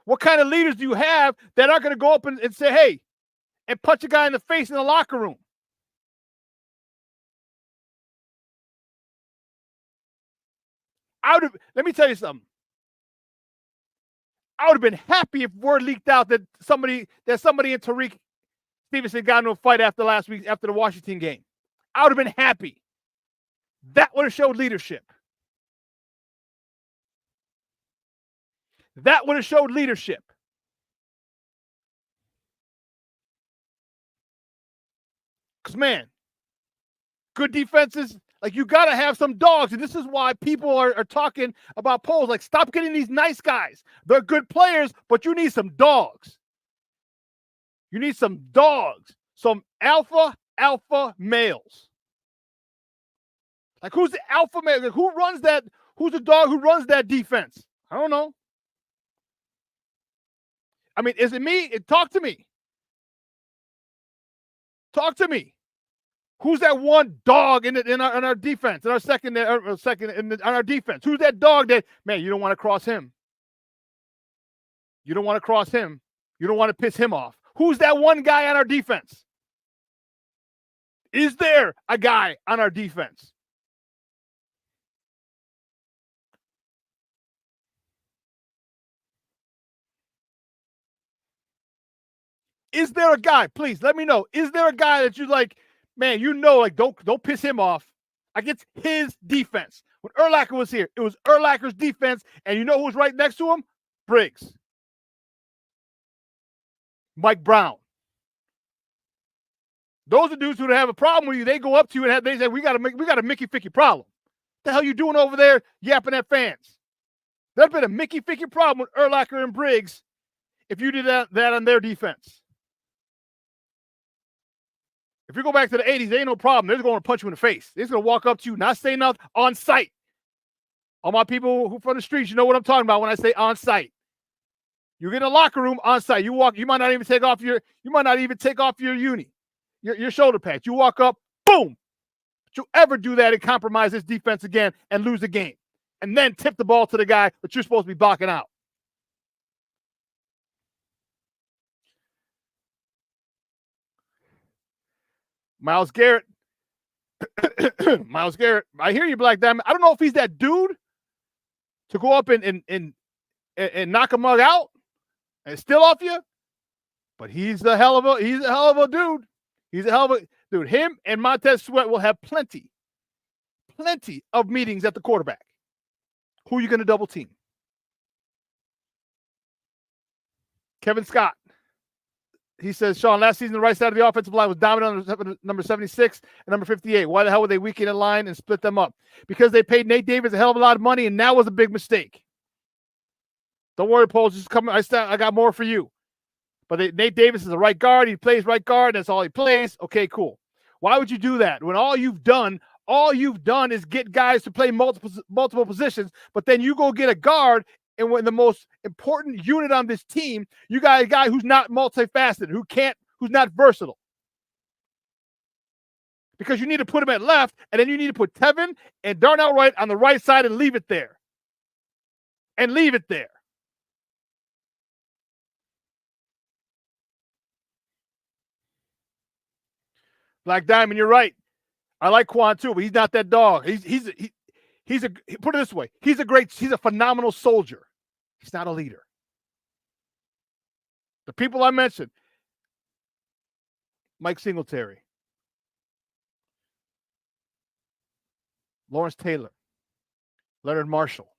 What kind of leaders do you have that aren't going to go up and say, hey, and punch a guy in the face in the locker room? Let me tell you something. I would have been happy if word leaked out that somebody and Tyreek Stevenson got into a fight after last week, after the Washington game. I would have been happy. That would have showed leadership. That would have showed leadership. Because, man, good defenses, like, you got to have some dogs. And this is why people are talking about Poles. Like, stop getting these nice guys. They're good players, but you need some dogs. You need some dogs. Some alpha males. Like, who's the alpha male? Like, who runs that? Who's the dog who runs that defense? I don't know. I mean, is it me? Talk to me. Talk to me. Who's that one dog in our defense, in our second on our defense? Who's that dog that, man, you don't want to cross him? You don't want to cross him. You don't want to piss him off. Who's that one guy on our defense? Is there a guy on our defense? Is there a guy? Please let me know. Is there a guy that you like, man, like, don't piss him off against his defense? When Urlacher was here, it was Urlacher's defense, and you know who was right next to him? Briggs. Mike Brown. Those are dudes who have a problem with you. They go up to you and they say, we got a Mickey Ficky problem. What the hell you doing over there yapping at fans? There'd been a Mickey Ficky problem with Urlacher and Briggs if you did that on their defense. If you go back to the 80s, there ain't no problem. They're just going to punch you in the face. They're just going to walk up to you, not say nothing, on site. All my people who from the streets, you know what I'm talking about when I say on site. You get in a locker room on site. You might not even take off your uni, your shoulder pads. You walk up, boom. Don't you ever do that and compromise this defense again and lose the game. And then tip the ball to the guy that you're supposed to be blocking out. Myles Garrett. Myles Garrett. I hear you, Black Diamond. I don't know if he's that dude to go up and knock a mug out and steal off you, but he's a hell of a dude. He's a hell of a dude. Him and Montez Sweat will have plenty of meetings at the quarterback. Who are you going to double team? Kevin Scott. He says, Shawn, last season, the right side of the offensive line was dominant on number 76 and number 58. Why the hell would they weaken in line and split them up? Because they paid Nate Davis a hell of a lot of money, and that was a big mistake. Don't worry, Paul. Just come. I got more for you. But Nate Davis is a right guard. He plays right guard. That's all he plays. Okay, cool. Why would you do that when all you've done is get guys to play multiple positions, but then you go get a guard, and when the most important unit on this team, you got a guy who's not multifaceted, who's not versatile. Because you need to put him at left, and then you need to put Tevin and Darnell Wright on the right side and leave it there. Black Diamond, you're right. I like Quan too, but he's not that dog. He's a put it this way. He's a phenomenal soldier. He's not a leader. The people I mentioned, Mike Singletary, Lawrence Taylor, Leonard Marshall,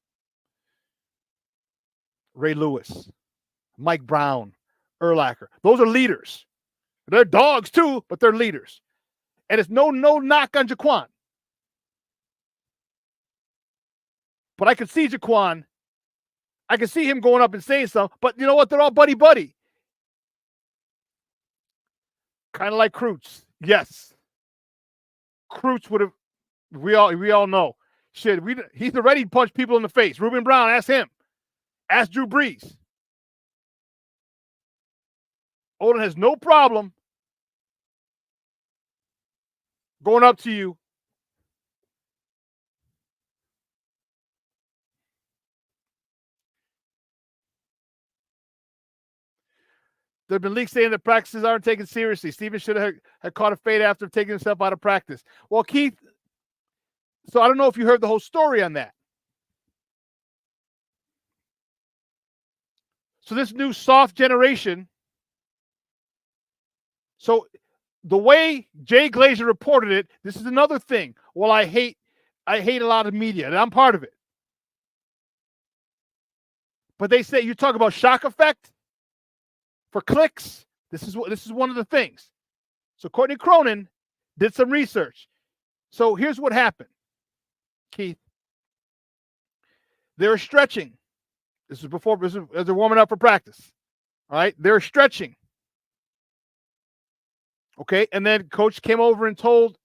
Ray Lewis, Mike Brown, Urlacher. Those are leaders. They're dogs too, but they're leaders. And it's no knock on Jaquan. But I can see Jaquan. I can see him going up and saying something. But you know what? They're all buddy-buddy. Kind of like Krutz. Yes. Krutz would have. We all know. Shit, he's already punched people in the face. Reuben Brown, ask him. Ask Drew Brees. Odin has no problem going up to you. There have been leaks saying that practices aren't taken seriously. Steven should have had caught a fade after taking himself out of practice. Well, Keith, so I don't know if you heard the whole story on that. So this new soft generation. So the way Jay Glazer reported it, this is another thing. Well, I hate a lot of media, and I'm part of it. But they say you talk about shock effect for clicks. This is one of the things. So Courtney Cronin did some research. So here's what happened, Keith. They're stretching. This is as they're warming up for practice. All right, they're stretching. Okay, and then coach came over and told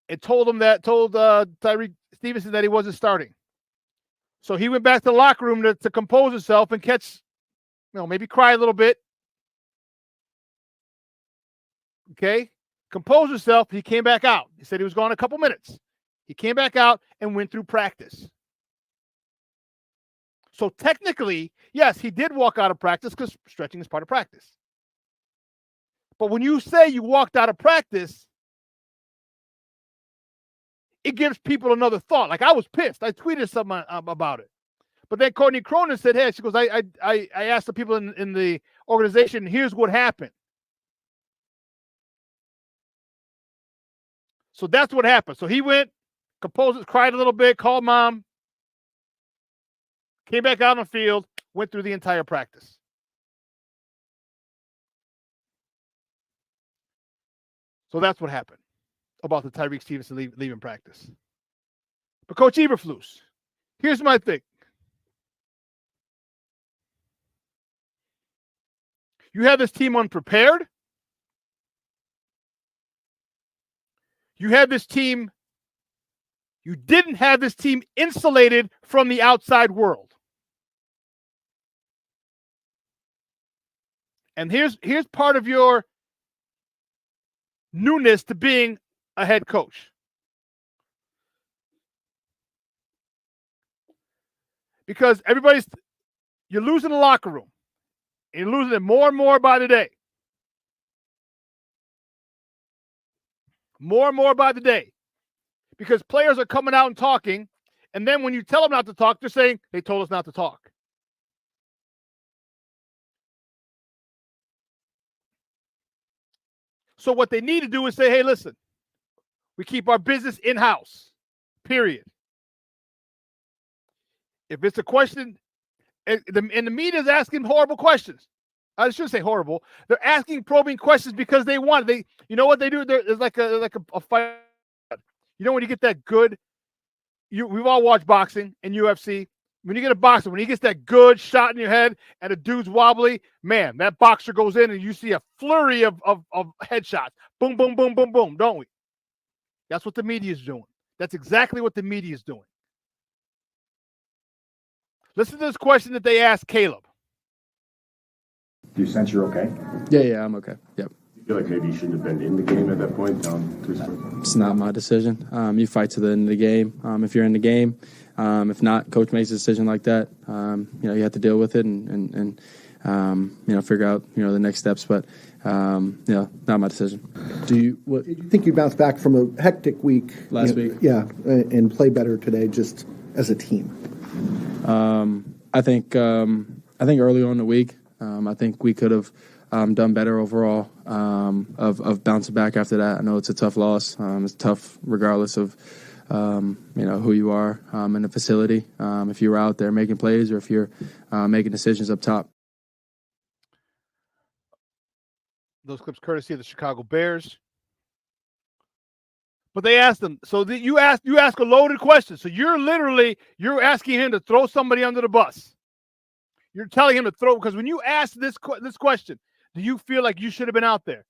Tyreek Stevenson that he wasn't starting. So he went back to the locker room to compose himself and catch, maybe cry a little bit. Okay, compose himself. He came back out. He said he was gone a couple minutes. He came back out and went through practice. So technically, yes, he did walk out of practice because stretching is part of practice. But when you say you walked out of practice, it gives people another thought. Like I was pissed. I tweeted something about it. But then Courtney Cronin said, hey, she goes, I asked the people in the organization, here's what happened. So that's what happened. So he went, composed, cried a little bit, called mom, came back out on the field, went through the entire practice. So that's what happened about the Tyreek Stevenson leaving practice. But Coach Eberflus, here's my thing. You have this team unprepared. You didn't have this team insulated from the outside world. And here's part of your newness to being a head coach. Because you're losing the locker room. You're losing it more and more by the day. More and more by the day. Because players are coming out and talking, and then when you tell them not to talk, they're saying, they told us not to talk. So what they need to do is say, hey, listen, we keep our business in-house, period. If it's a question, and the media is asking horrible questions. I shouldn't say horrible. They're asking probing questions because they want it. You know what they do? It's like a fight. You know when you get that good, we've all watched boxing and UFC. when you get a boxer, when he gets that good shot in your head and the dude's wobbly, man, that boxer goes in and you see a flurry of headshots. Boom, boom, boom, boom, boom, don't we? That's what the media is doing. That's exactly what the media is doing. Listen to this question that they asked Caleb. Do you sense you're okay? Yeah, I'm okay. Yep. You feel like maybe you shouldn't have been in the game at that point? It's not my decision. You fight to the end of the game. If you're in the game, if not, coach makes a decision like that. You have to deal with it and figure out the next steps. But not my decision. Do you think you bounced back from a hectic week last week? Yeah, and play better today, just as a team. I think early on in the week, I think we could have done better overall of bouncing back after that. I know it's a tough loss. It's tough regardless of who you are in the facility. If you're out there making plays or if you're making decisions up top. Those clips courtesy of the Chicago Bears. But they asked him, so you ask a loaded question. So you're asking him to throw somebody under the bus. You're telling him to throw, because when you ask this question, do you feel like you should have been out there?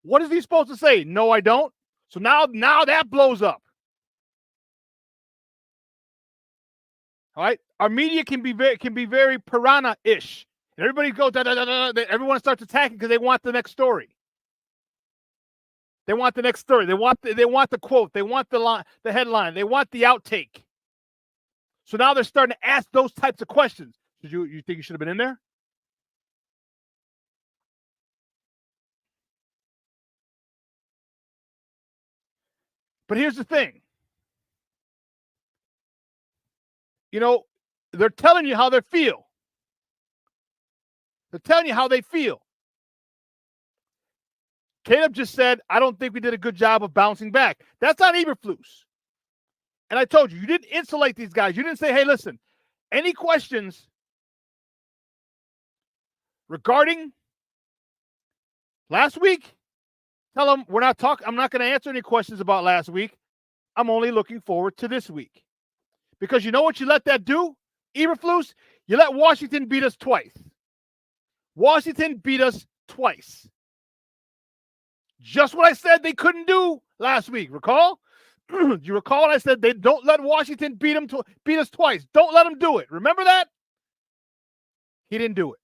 What is he supposed to say? No, I don't. So now that blows up. All right, our media can be very piranha-ish. And everybody goes, everyone starts attacking because they want the next story. They want the next story. They want the quote. They want the line, the headline. They want the outtake. So now they're starting to ask those types of questions. Did you think you should have been in there? But here's the thing. They're telling you how they feel. They're telling you how they feel. Caleb just said, I don't think we did a good job of bouncing back. That's on Eberflus. And I told you didn't insulate these guys. You didn't say, hey, listen, any questions regarding last week? Tell them I'm not going to answer any questions about last week. I'm only looking forward to this week. Because you know what you let that do, Eberflus? You let Washington beat us twice. Washington beat us twice. Just what I said they couldn't do last week. Recall? Do you recall when I said they don't let Washington beat us twice? Don't let them do it. Remember that? He didn't do it.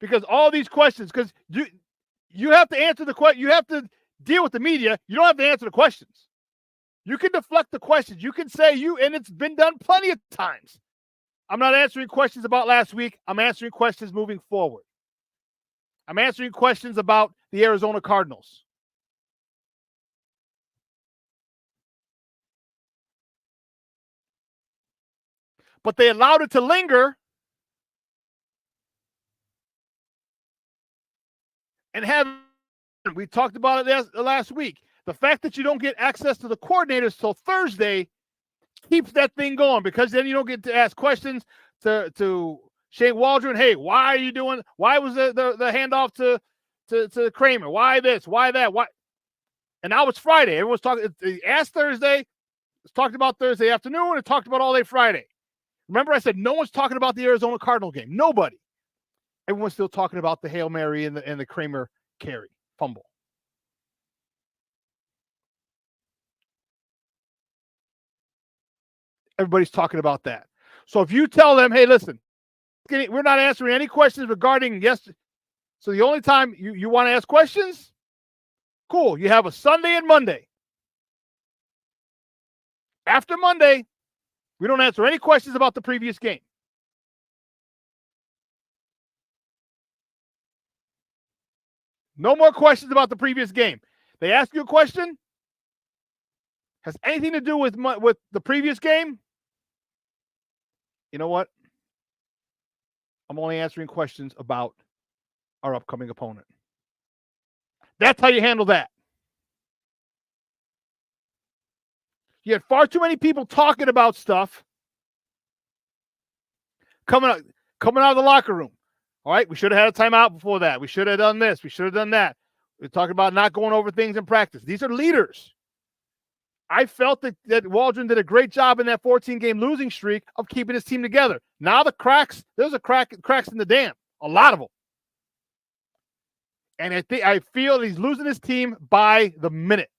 Because all these questions, because you have to answer the question. You have to deal with the media. You don't have to answer the questions. You can deflect the questions. You can say and it's been done plenty of times. I'm not answering questions about last week. I'm answering questions moving forward. I'm answering questions about the Arizona Cardinals. But they allowed it to linger and we talked about it last week. The fact that you don't get access to the coordinators till Thursday keeps that thing going, because then you don't get to ask questions to Shane Waldron. Hey, why was the handoff to Kramer? Why this? Why that? Why? And now it's Friday. Everyone's talking. They asked Thursday. It's talked about Thursday afternoon. It talked about all day Friday. Remember, I said no one's talking about the Arizona Cardinal game. Nobody. Everyone's still talking about the Hail Mary and the Kramer carry fumble. Everybody's talking about that. So if you tell them, hey, listen, we're not answering any questions regarding yesterday. So the only time you want to ask questions, cool. You have a Sunday and Monday. After Monday, we don't answer any questions about the previous game. No more questions about the previous game. They ask you a question, has anything to do with the previous game? You know what? I'm only answering questions about our upcoming opponent. That's how you handle that. You had far too many people talking about stuff coming out of the locker room. All right, we should have had a timeout before that. We should have done this. We should have done that. We're talking about not going over things in practice. These are leaders. I felt that Waldron did a great job in that 14-game losing streak of keeping his team together. Now there's cracks in the dam, a lot of them. And I feel he's losing his team by the minute.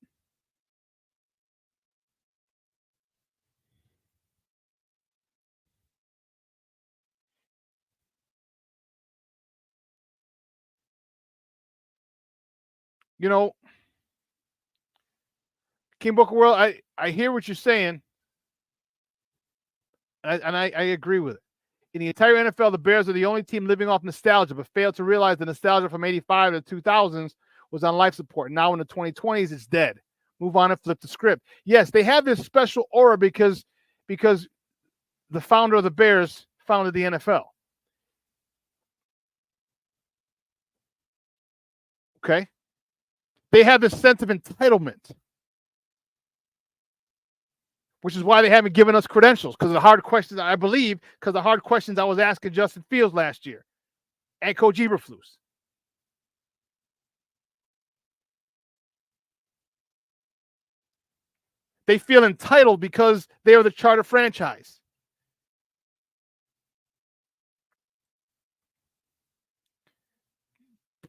You know, King Booker World, I hear what you're saying, and I agree with it. In the entire NFL, the Bears are the only team living off nostalgia, but failed to realize the nostalgia from 85 to the 2000s was on life support. Now in the 2020s, it's dead. Move on and flip the script. Yes, they have this special aura because the founder of the Bears founded the NFL. Okay? They have this sense of entitlement, which is why they haven't given us credentials, because of the hard questions, I believe, because the hard questions I was asking Justin Fields last year and Coach Eberflus. They feel entitled because they are the charter franchise.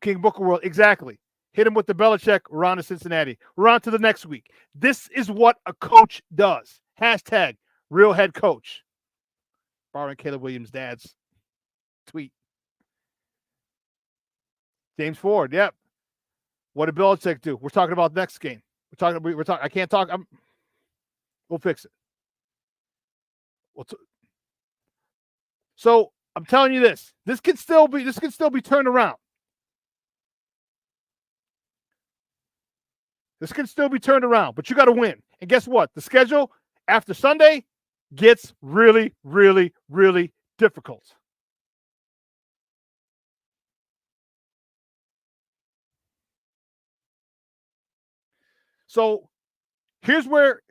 King Booker World, exactly. Hit him with the Belichick, we're on to Cincinnati. We're on to the next week. This is what a coach does. Hashtag real head coach. Borrowing Caleb Williams' dad's tweet. James Ford, yep. What did Belichick do? We're talking about next game. We're talking. I can't talk. We'll fix it. So I'm telling you this. This can still be turned around. This can still be turned around, but you got to win. And guess what? The schedule after Sunday gets really, really, really difficult. So here's where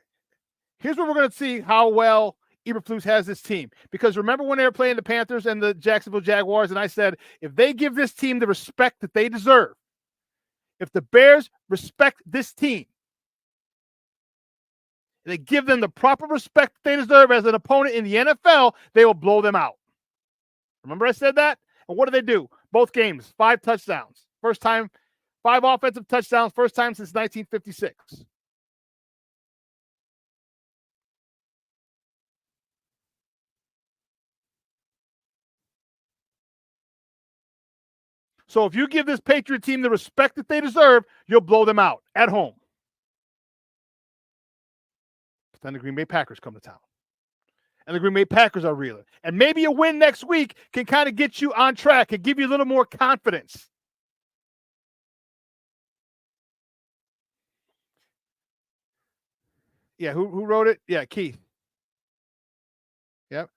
we're going to see how well Eberflus has this team. Because remember when they were playing the Panthers and the Jacksonville Jaguars, and I said, if they give this team the respect that they deserve, if the Bears respect this team, they give them the proper respect they deserve as an opponent in the NFL, they will blow them out. Remember I said that? And what do? Both games, 5 touchdowns. First time, 5 offensive touchdowns, first time since 1956. So if you give this Patriot team the respect that they deserve, you'll blow them out at home. But then the Green Bay Packers come to town. And the Green Bay Packers are reeling. And maybe a win next week can kind of get you on track and give you a little more confidence. Yeah, who wrote it? Yeah, Keith. Yep.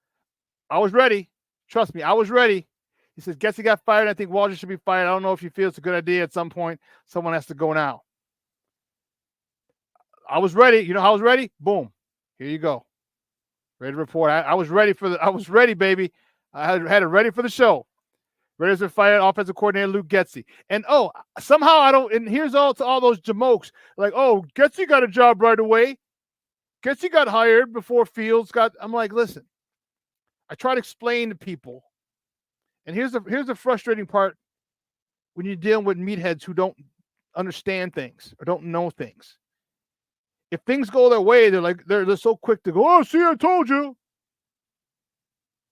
I was ready. Trust me, I was ready. He says, guess he got fired. I think Waldron should be fired. I don't know if you feel it's a good idea at some point. Someone has to go now. I was ready. You know how I was ready? Boom. Here you go. Ready to report. I was ready I was ready, baby. I had it ready for the show. Raiders are fired. Offensive coordinator Luke Getsy. And somehow I don't, and here's all to all those jamokes. Like, Getsy got a job right away. Getsy got hired before Fields got, I'm like, listen, I try to explain to people. And here's the frustrating part when you're dealing with meatheads who don't understand things or don't know things. If things go their way, they're so quick to go, oh, see, I told you.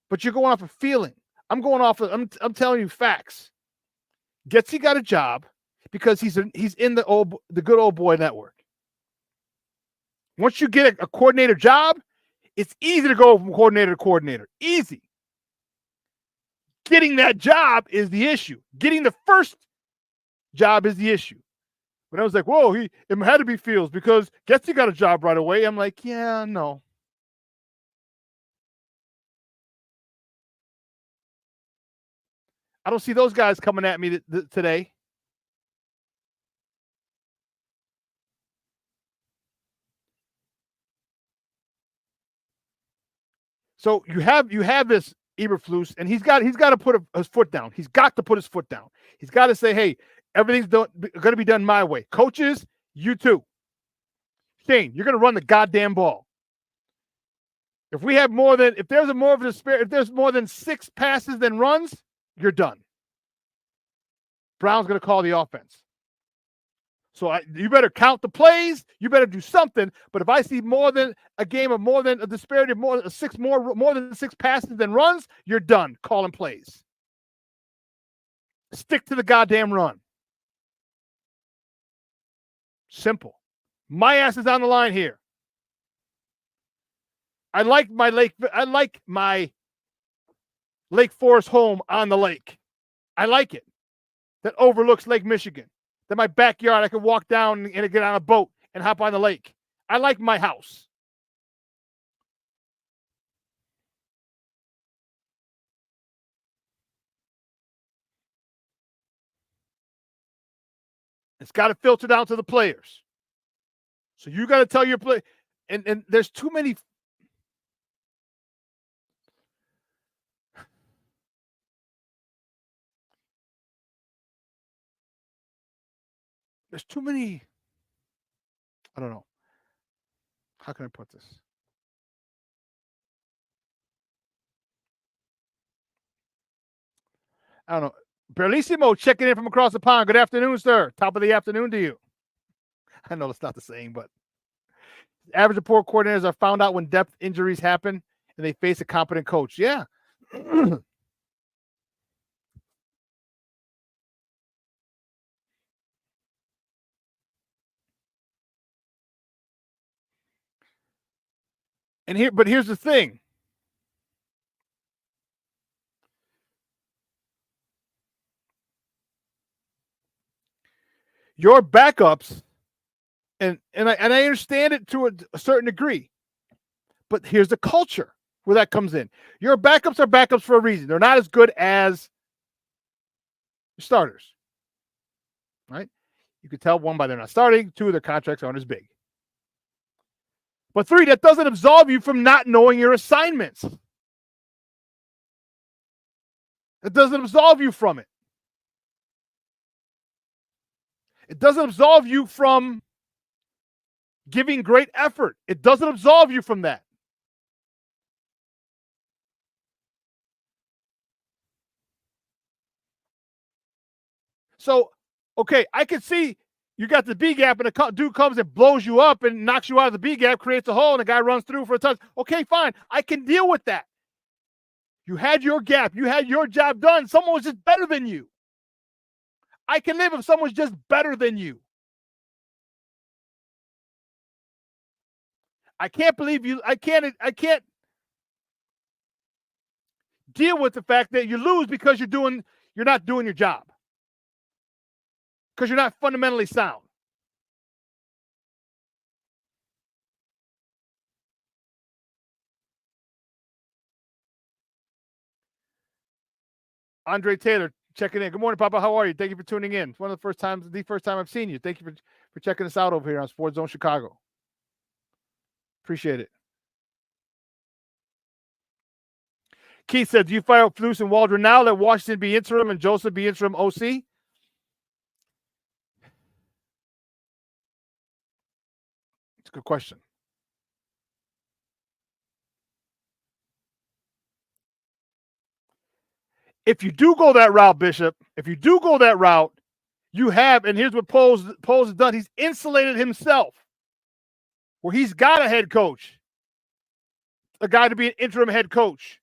But you're going off of feeling. I'm going off of, I'm telling you facts. Getsy got a job because he's in the good old boy network. Once you get a coordinator job, it's easy to go from coordinator to coordinator. Easy. Getting that job is the issue. Getting the first job is the issue. When I was like, whoa, it had to be Fields because Getsy got a job right away. I'm like, yeah, no. I don't see those guys coming at me today. So you have this Eberflus, and he's got to put his foot down. He's got to put his foot down. He's got to say, hey, everything's going to be done my way. Coaches, you too. Shane, you're going to run the goddamn ball. If there's more than 6 passes than runs, you're done. Brown's going to call the offense. So you better count the plays. You better do something. But if I see more than a disparity of more than 6 passes than runs, you're done calling plays. Stick to the goddamn run. Simple. My ass is on the line here. I like my Lake Forest home on the lake. I like it. That overlooks Lake Michigan. That my backyard, I can walk down and get on a boat and hop on the lake. I like my house. It's got to filter down to the players. So you got to tell your play. And there's too many. There's too many. I don't know. How can I put this? I don't know. Bellissimo checking in from across the pond. Good afternoon, sir. Top of the afternoon to you. I know it's not the same, but average report coordinators are found out when depth injuries happen and they face a competent coach. Yeah. But here's the thing. Your backups, and I understand it to a certain degree, but here's the culture where that comes in. Your backups are backups for a reason. They're not as good as starters, right? You can tell 1 by they're not starting, 2 their contracts aren't as big. But 3, that doesn't absolve you from not knowing your assignments. It doesn't absolve you from it. It doesn't absolve you from giving great effort. It doesn't absolve you from that. So, okay, I can see you got the B gap and a dude comes and blows you up and knocks you out of the B gap, creates a hole, and the guy runs through for a touch. Okay, fine. I can deal with that. You had your gap. You had your job done. Someone was just better than you. I can live if someone's just better than you. I can't believe you. I can't deal with the fact that you lose because you're not doing your job. Because you're not fundamentally sound. Andre Taylor checking in. Good morning, Papa. How are you? Thank you for tuning in. It's the first time I've seen you. Thank you for checking us out over here on Sports Zone Chicago. Appreciate it. Keith said, do you fire Flus and Waldron now? Let Washington be interim and Joseph be interim OC? It's a good question. If you do go that route, Bishop, you have, and here's what Poles has done. He's insulated himself where he's got a head coach, a guy to be an interim head coach,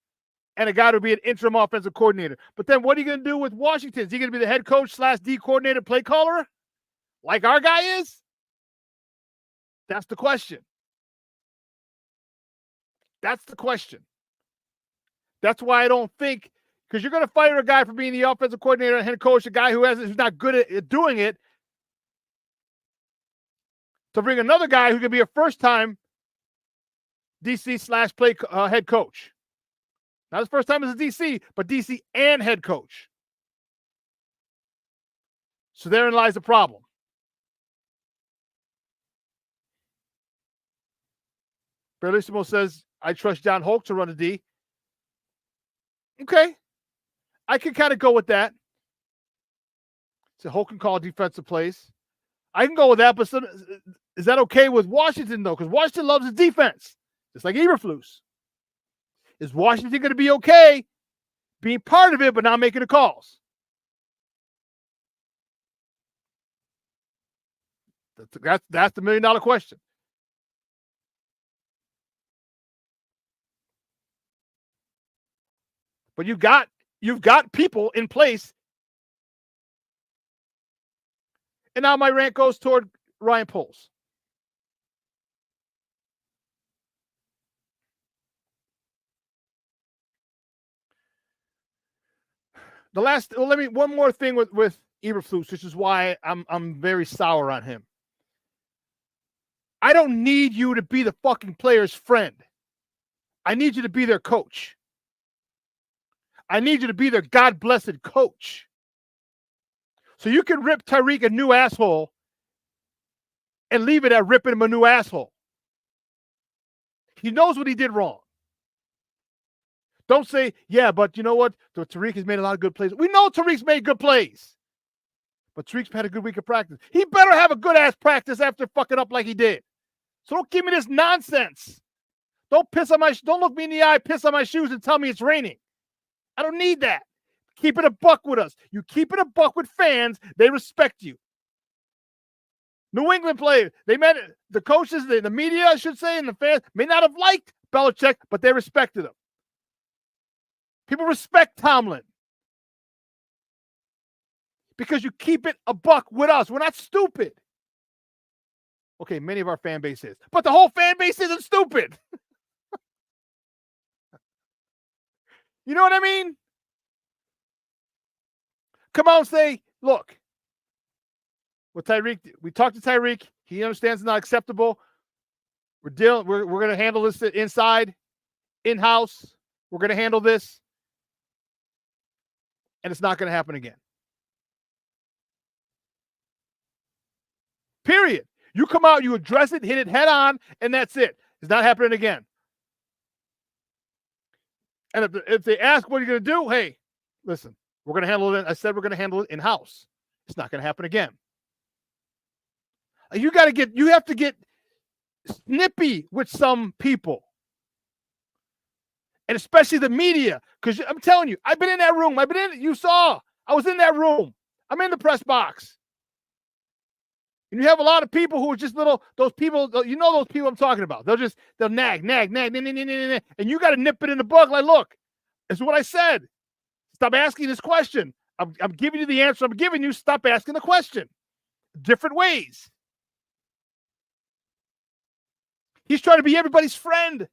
and a guy to be an interim offensive coordinator. But then what are you going to do with Washington? Is he going to be the head coach / D coordinator, play caller, like our guy is? That's the question. That's why I don't think, because you're going to fire a guy for being the offensive coordinator and head coach, a guy who's not good at doing it, to bring another guy who can be a first-time DC / play head coach. Not his first time as a DC, but DC and head coach. So therein lies the problem. Bellissimo says, I trust John Hoke to run the D. Okay. I can kind of go with that. So Hoke can call defensive plays. I can go with that, but Is that okay with Washington, though? Because Washington loves his defense, just like Eberflus. Is Washington going to be okay being part of it but not making the calls? That's the $1 million question. But you've got people in place. And now my rant goes toward Ryan Poles. One more thing with Eberflus, which is why I'm very sour on him. I don't need you to be the fucking player's friend. I need you to be their coach. I need you to be their God-blessed coach. So you can rip Tyreek a new asshole and leave it at ripping him a new asshole. He knows what he did wrong. Don't say, yeah, but you know what? Tyreek has made a lot of good plays. We know Tyreek's made good plays. But Tyreek's had a good week of practice. He better have a good-ass practice after fucking up like he did. So don't give me this nonsense. Don't look me in the eye, piss on my shoes, and tell me it's raining. I don't need that. Keep it a buck with us. You keep it a buck with fans, they respect you. New England players, the coaches, the media, I should say, and the fans may not have liked Belichick, but they respected him. People respect Tomlin because you keep it a buck with us. We're not stupid. Okay, many of our fan base is, but the whole fan base isn't stupid. You know what I mean? Come out and say, look, with Tyreek, we talked to Tyreek. He understands it's not acceptable. We're going to handle this inside, in-house. We're going to handle this. And it's not going to happen again. Period. You come out, you address it, hit it head on, and that's it. It's not happening again. And if they ask what you're going to do, hey, listen, we're going to handle it. I said we're going to handle it in-house. It's not going to happen again. You have to get snippy with some people. And especially the media. Because I'm telling you, I've been in that room. You saw. I was in that room. I'm in the press box. And you have a lot of people who are just those people I'm talking about. They'll nag. And you got to nip it in the bud. Like, look, this is what I said. Stop asking this question. I'm giving you the answer I'm giving you. Stop asking the question. Different ways. He's trying to be everybody's friend.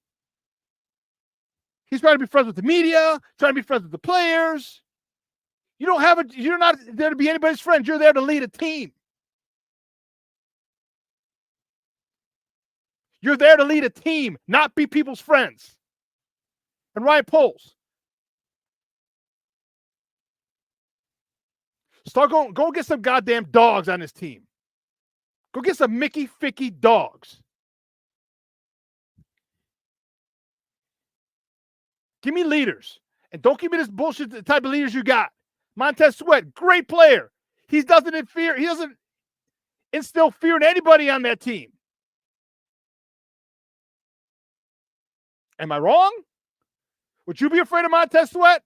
He's trying to be friends with the media, trying to be friends with the players. You're not there to be anybody's friend. You're there to lead a team. You're there to lead a team, not be people's friends. And Ryan Poles, go get some goddamn dogs on this team. Go get some Mickey Ficky dogs. Give me leaders. And don't give me this bullshit type of leaders you got. Montez Sweat, great player. He doesn't instill fear in anybody on that team. Am I wrong? Would you be afraid of Montez Sweat?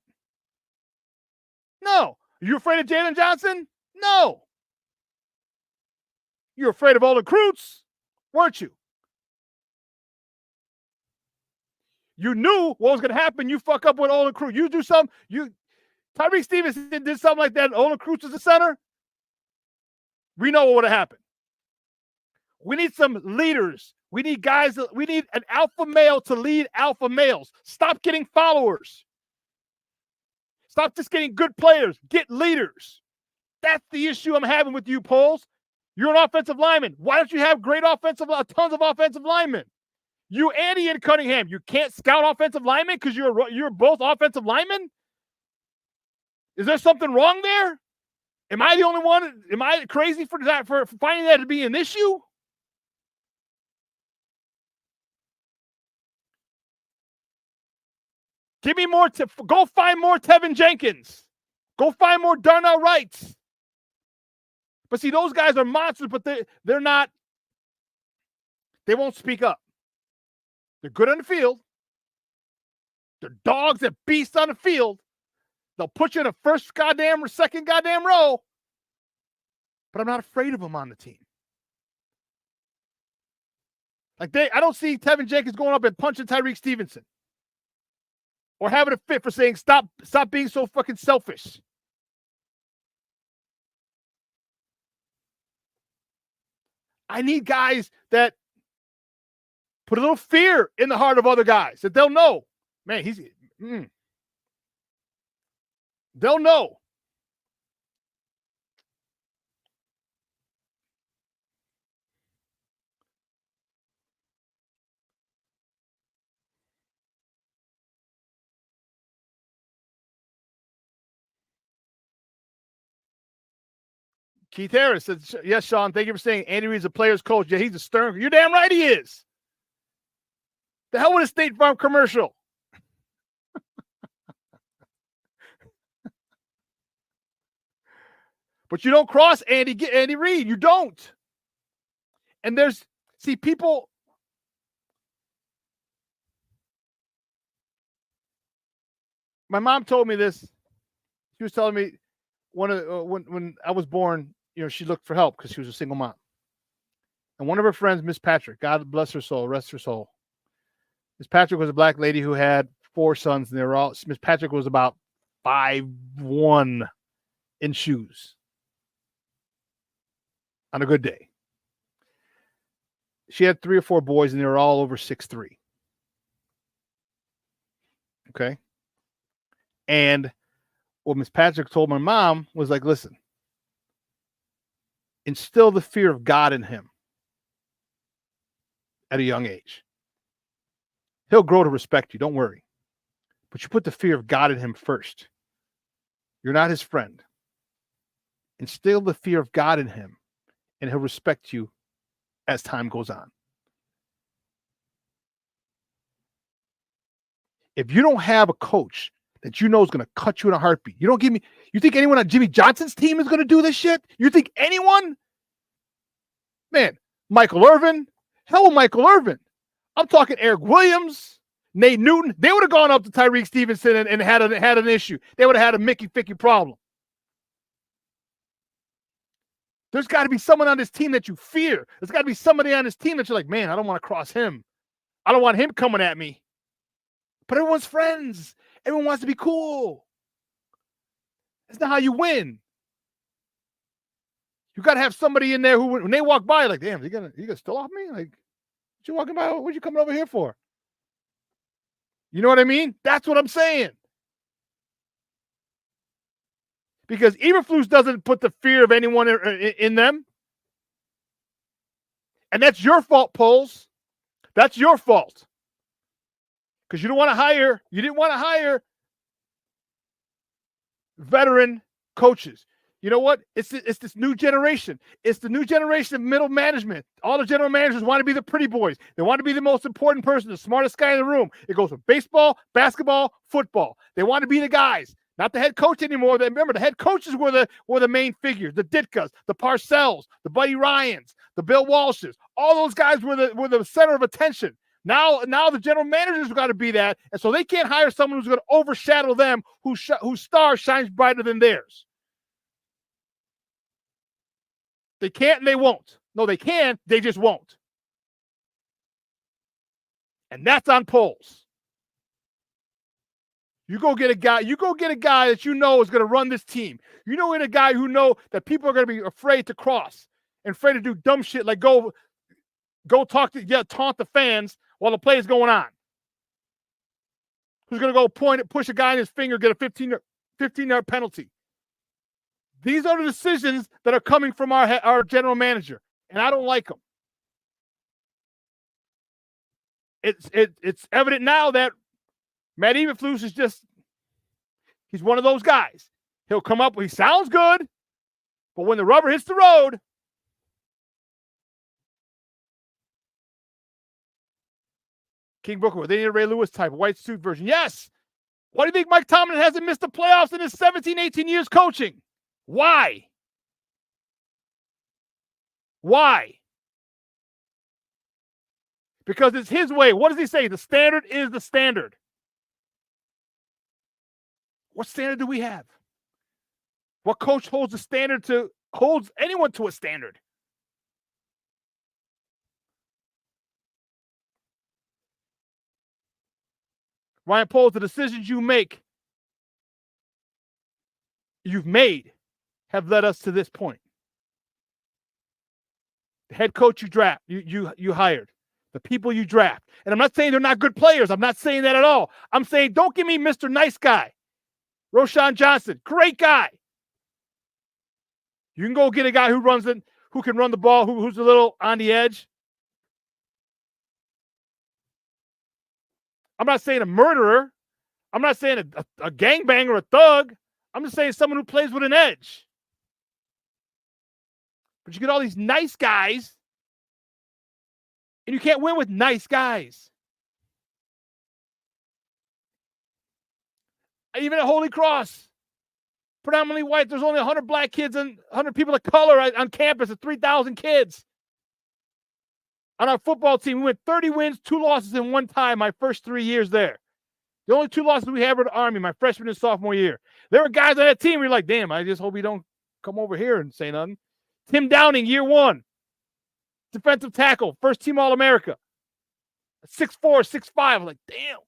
No. Are you afraid of Jalen Johnson? No. You're afraid of Olin Kreutz, weren't you? You knew what was going to happen. You fuck up with Olin Kreutz. You do something. Tyreek Stevenson did something like that. Olin Kreutz is the center. We know what would have happened. We need some leaders. We need guys. We need an alpha male to lead alpha males. Stop getting followers. Stop just getting good players. Get leaders. That's the issue I'm having with you, Poles. You're an offensive lineman. Why don't you have tons of offensive linemen? You and Ian Cunningham, you can't scout offensive linemen because you're both offensive linemen? Is there something wrong there? Am I the only one? Am I crazy for finding that to be an issue? Give me more. Go find more Tevinjenkins. Go find more Darnell Wrights. But see, those guys are monsters, but they're not They won't speak up. They're good on the field. They're dogs and beasts on the field. They'll put you in the first goddamn or second goddamn row. But I'm not afraid of them on the team. Like I don't see Tevinjenkins going up and punching Tyreek Stevenson. Or having a fit for saying, stop being so fucking selfish. I need guys that put a little fear in the heart of other guys that they'll know. Man, they'll know. Keith Harris says, yes, Shawn, thank you for saying Andy Reid's a player's coach. Yeah, he's a stern. You're damn right he is. The hell with a State Farm commercial? But you don't cross Andy Reid. You don't. And people. My mom told me this. She was telling me when I was born, she looked for help because she was a single mom. And one of her friends, Miss Patrick, God bless her soul, rest her soul. Miss Patrick was a black lady who had 4 sons, and Miss Patrick was about 5'1" in shoes. On a good day. She had 3 or 4 boys, and they were all over 6'3". Okay? And what Miss Patrick told my mom was like, listen, instill the fear of God in him at a young age. He'll grow to respect you, don't worry. But you put the fear of God in him first. You're not his friend. Instill the fear of God in him, and he'll respect you as time goes on. If you don't have a coach that you know is going to cut you in a heartbeat, you think anyone on Jimmy Johnson's team is going to do this shit? You think anyone? Man, Michael Irvin. Hell with Michael Irvin. I'm talking Eric Williams, Nate Newton. They would have gone up to Tyreek Stevenson and had an issue. They would have had a Mickey-Ficky problem. There's got to be someone on this team that you fear. There's got to be somebody on this team that you're like, man, I don't want to cross him. I don't want him coming at me. But everyone's friends. Everyone wants to be cool. That's not how you win. You got to have somebody in there who, when they walk by, like, damn, you gonna steal off me? Like, what you walking by? What you coming over here for? You know what I mean? That's what I'm saying. Because Eberflus doesn't put the fear of anyone in them. And that's your fault, Poles. That's your fault. Because you didn't want to hire veteran coaches. You know what? It's this new generation. It's the new generation of middle management. All the general managers want to be the pretty boys. They want to be the most important person, the smartest guy in the room. It goes from baseball, basketball, football. They want to be the guys, not the head coach anymore. Remember, the head coaches were the main figures. The Ditkas, the Parcells, the Buddy Ryans, the Bill Walshes. All those guys were the center of attention. Now the general managers have got to be that, and so they can't hire someone who's going to overshadow them, whose star shines brighter than theirs. They can't and they won't. No, they can, they just won't. And that's on Poles. You go get a guy that you know is going to run this team. You know, a guy who know that people are going to be afraid to cross and afraid to do dumb shit like go taunt the fans while the play is going on. Who's going to go push a guy in his finger, get a 15-yard penalty. These are the decisions that are coming from our general manager, and I don't like them. It's evident now that Matt Eberflus is he's one of those guys. He'll come up, he sounds good, but when the rubber hits the road, King Booker, they need a Ray Lewis type, white suit version. Yes. Why do you think Mike Tomlin hasn't missed the playoffs in his 17, 18 years coaching? Why? Why? Because it's his way. What does he say? The standard is the standard. What standard do we have? What coach holds anyone to a standard? Ryan Poles, the decisions you've made have led us to this point. The head coach you hired, the people you draft. And I'm not saying they're not good players. I'm not saying that at all. I'm saying don't give me Mr. Nice Guy. Roshan Johnson, great guy. You can go get a guy who can run the ball, who's a little on the edge. I'm not saying a murderer. I'm not saying a gangbanger or a thug. I'm just saying someone who plays with an edge. But you get all these nice guys, and you can't win with nice guys. Even at Holy Cross, predominantly white, there's only 100 black kids and 100 people of color on campus of 3,000 kids. On our football team, we went 30 wins, 2 losses in one time my first 3 years there. The only 2 losses we had were the Army my freshman and sophomore year. There were guys on that team where you're like, damn, I just hope he don't come over here and say nothing. Tim Downing, year 1. Defensive tackle, first team All-America. 6'4", 6'5". I'm like, damn.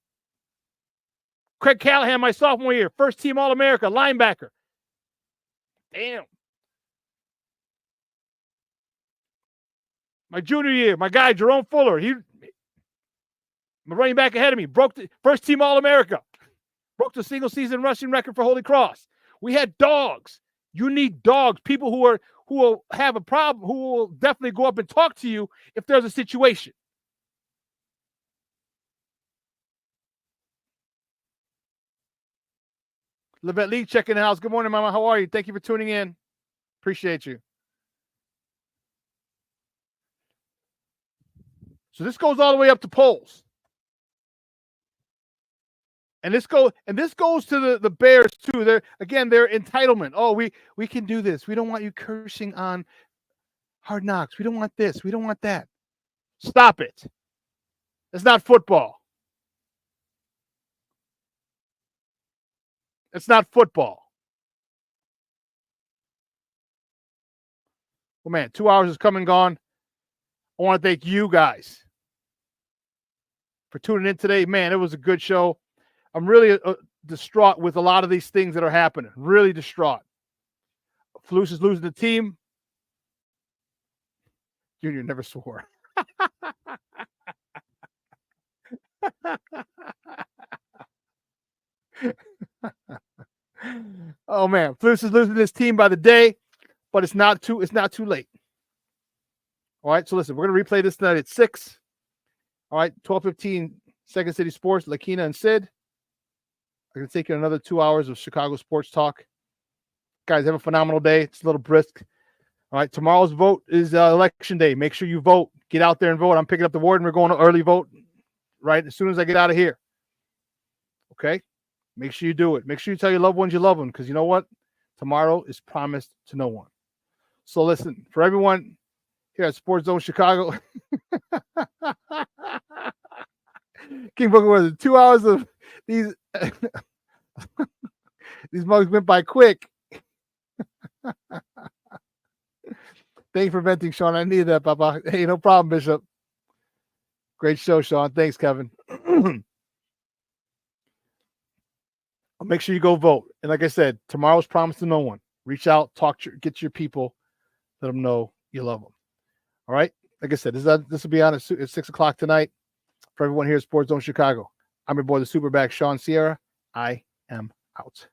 Craig Callahan, my sophomore year, first team All-America, linebacker. Damn. My junior year, my guy, Jerome Fuller, my running back ahead of me, broke the first team All-America, broke the single season rushing record for Holy Cross. We had dogs. You need dogs, people who will have a problem, who will definitely go up and talk to you if there's a situation. Livette Lee checking the house. Good morning, Mama. How are you? Thank you for tuning in. Appreciate you. So this goes all the way up to polls. And this goes to the Bears too. Their entitlement. Oh, we can do this. We don't want you cursing on Hard Knocks. We don't want this. We don't want that. Stop it. It's not football. It's not football. Well, man, 2 hours has come and gone. I want to thank you guys for tuning in today. Man, it was a good show. I'm really distraught with a lot of these things that are happening. Really distraught. Flus is losing the team. Junior never swore. Oh man, Flus is losing this team by the day, but it's not too late. All right, so listen, we're gonna replay this tonight at 6. All right, 12:15, Second City Sports, Lakina and Sid. I'm gonna take you another 2 hours of Chicago sports talk. Guys, have a phenomenal day. It's a little brisk. All right, tomorrow's vote is election day. Make sure you vote. Get out there and vote. I'm picking up the warden. We're going to early vote right as soon as I get out of here. Okay? Make sure you do it. Make sure you tell your loved ones you love them, because you know what? Tomorrow is promised to no one. So listen, for everyone here at Sports Zone Chicago, King Booker was 2 hours of these these mugs went by quick. Thank you for venting, Shawn. I need that, Papa. Hey, no problem, Bishop. Great show, Shawn. Thanks, Kevin. Make sure you go vote. And like I said, tomorrow's promised to no one. Reach out, get to your people, let them know you love them. All right? Like I said, this will be on at 6 o'clock tonight. For everyone here at Sports Zone Chicago, I'm your boy, the Superback, Shawn Sierra. I am out.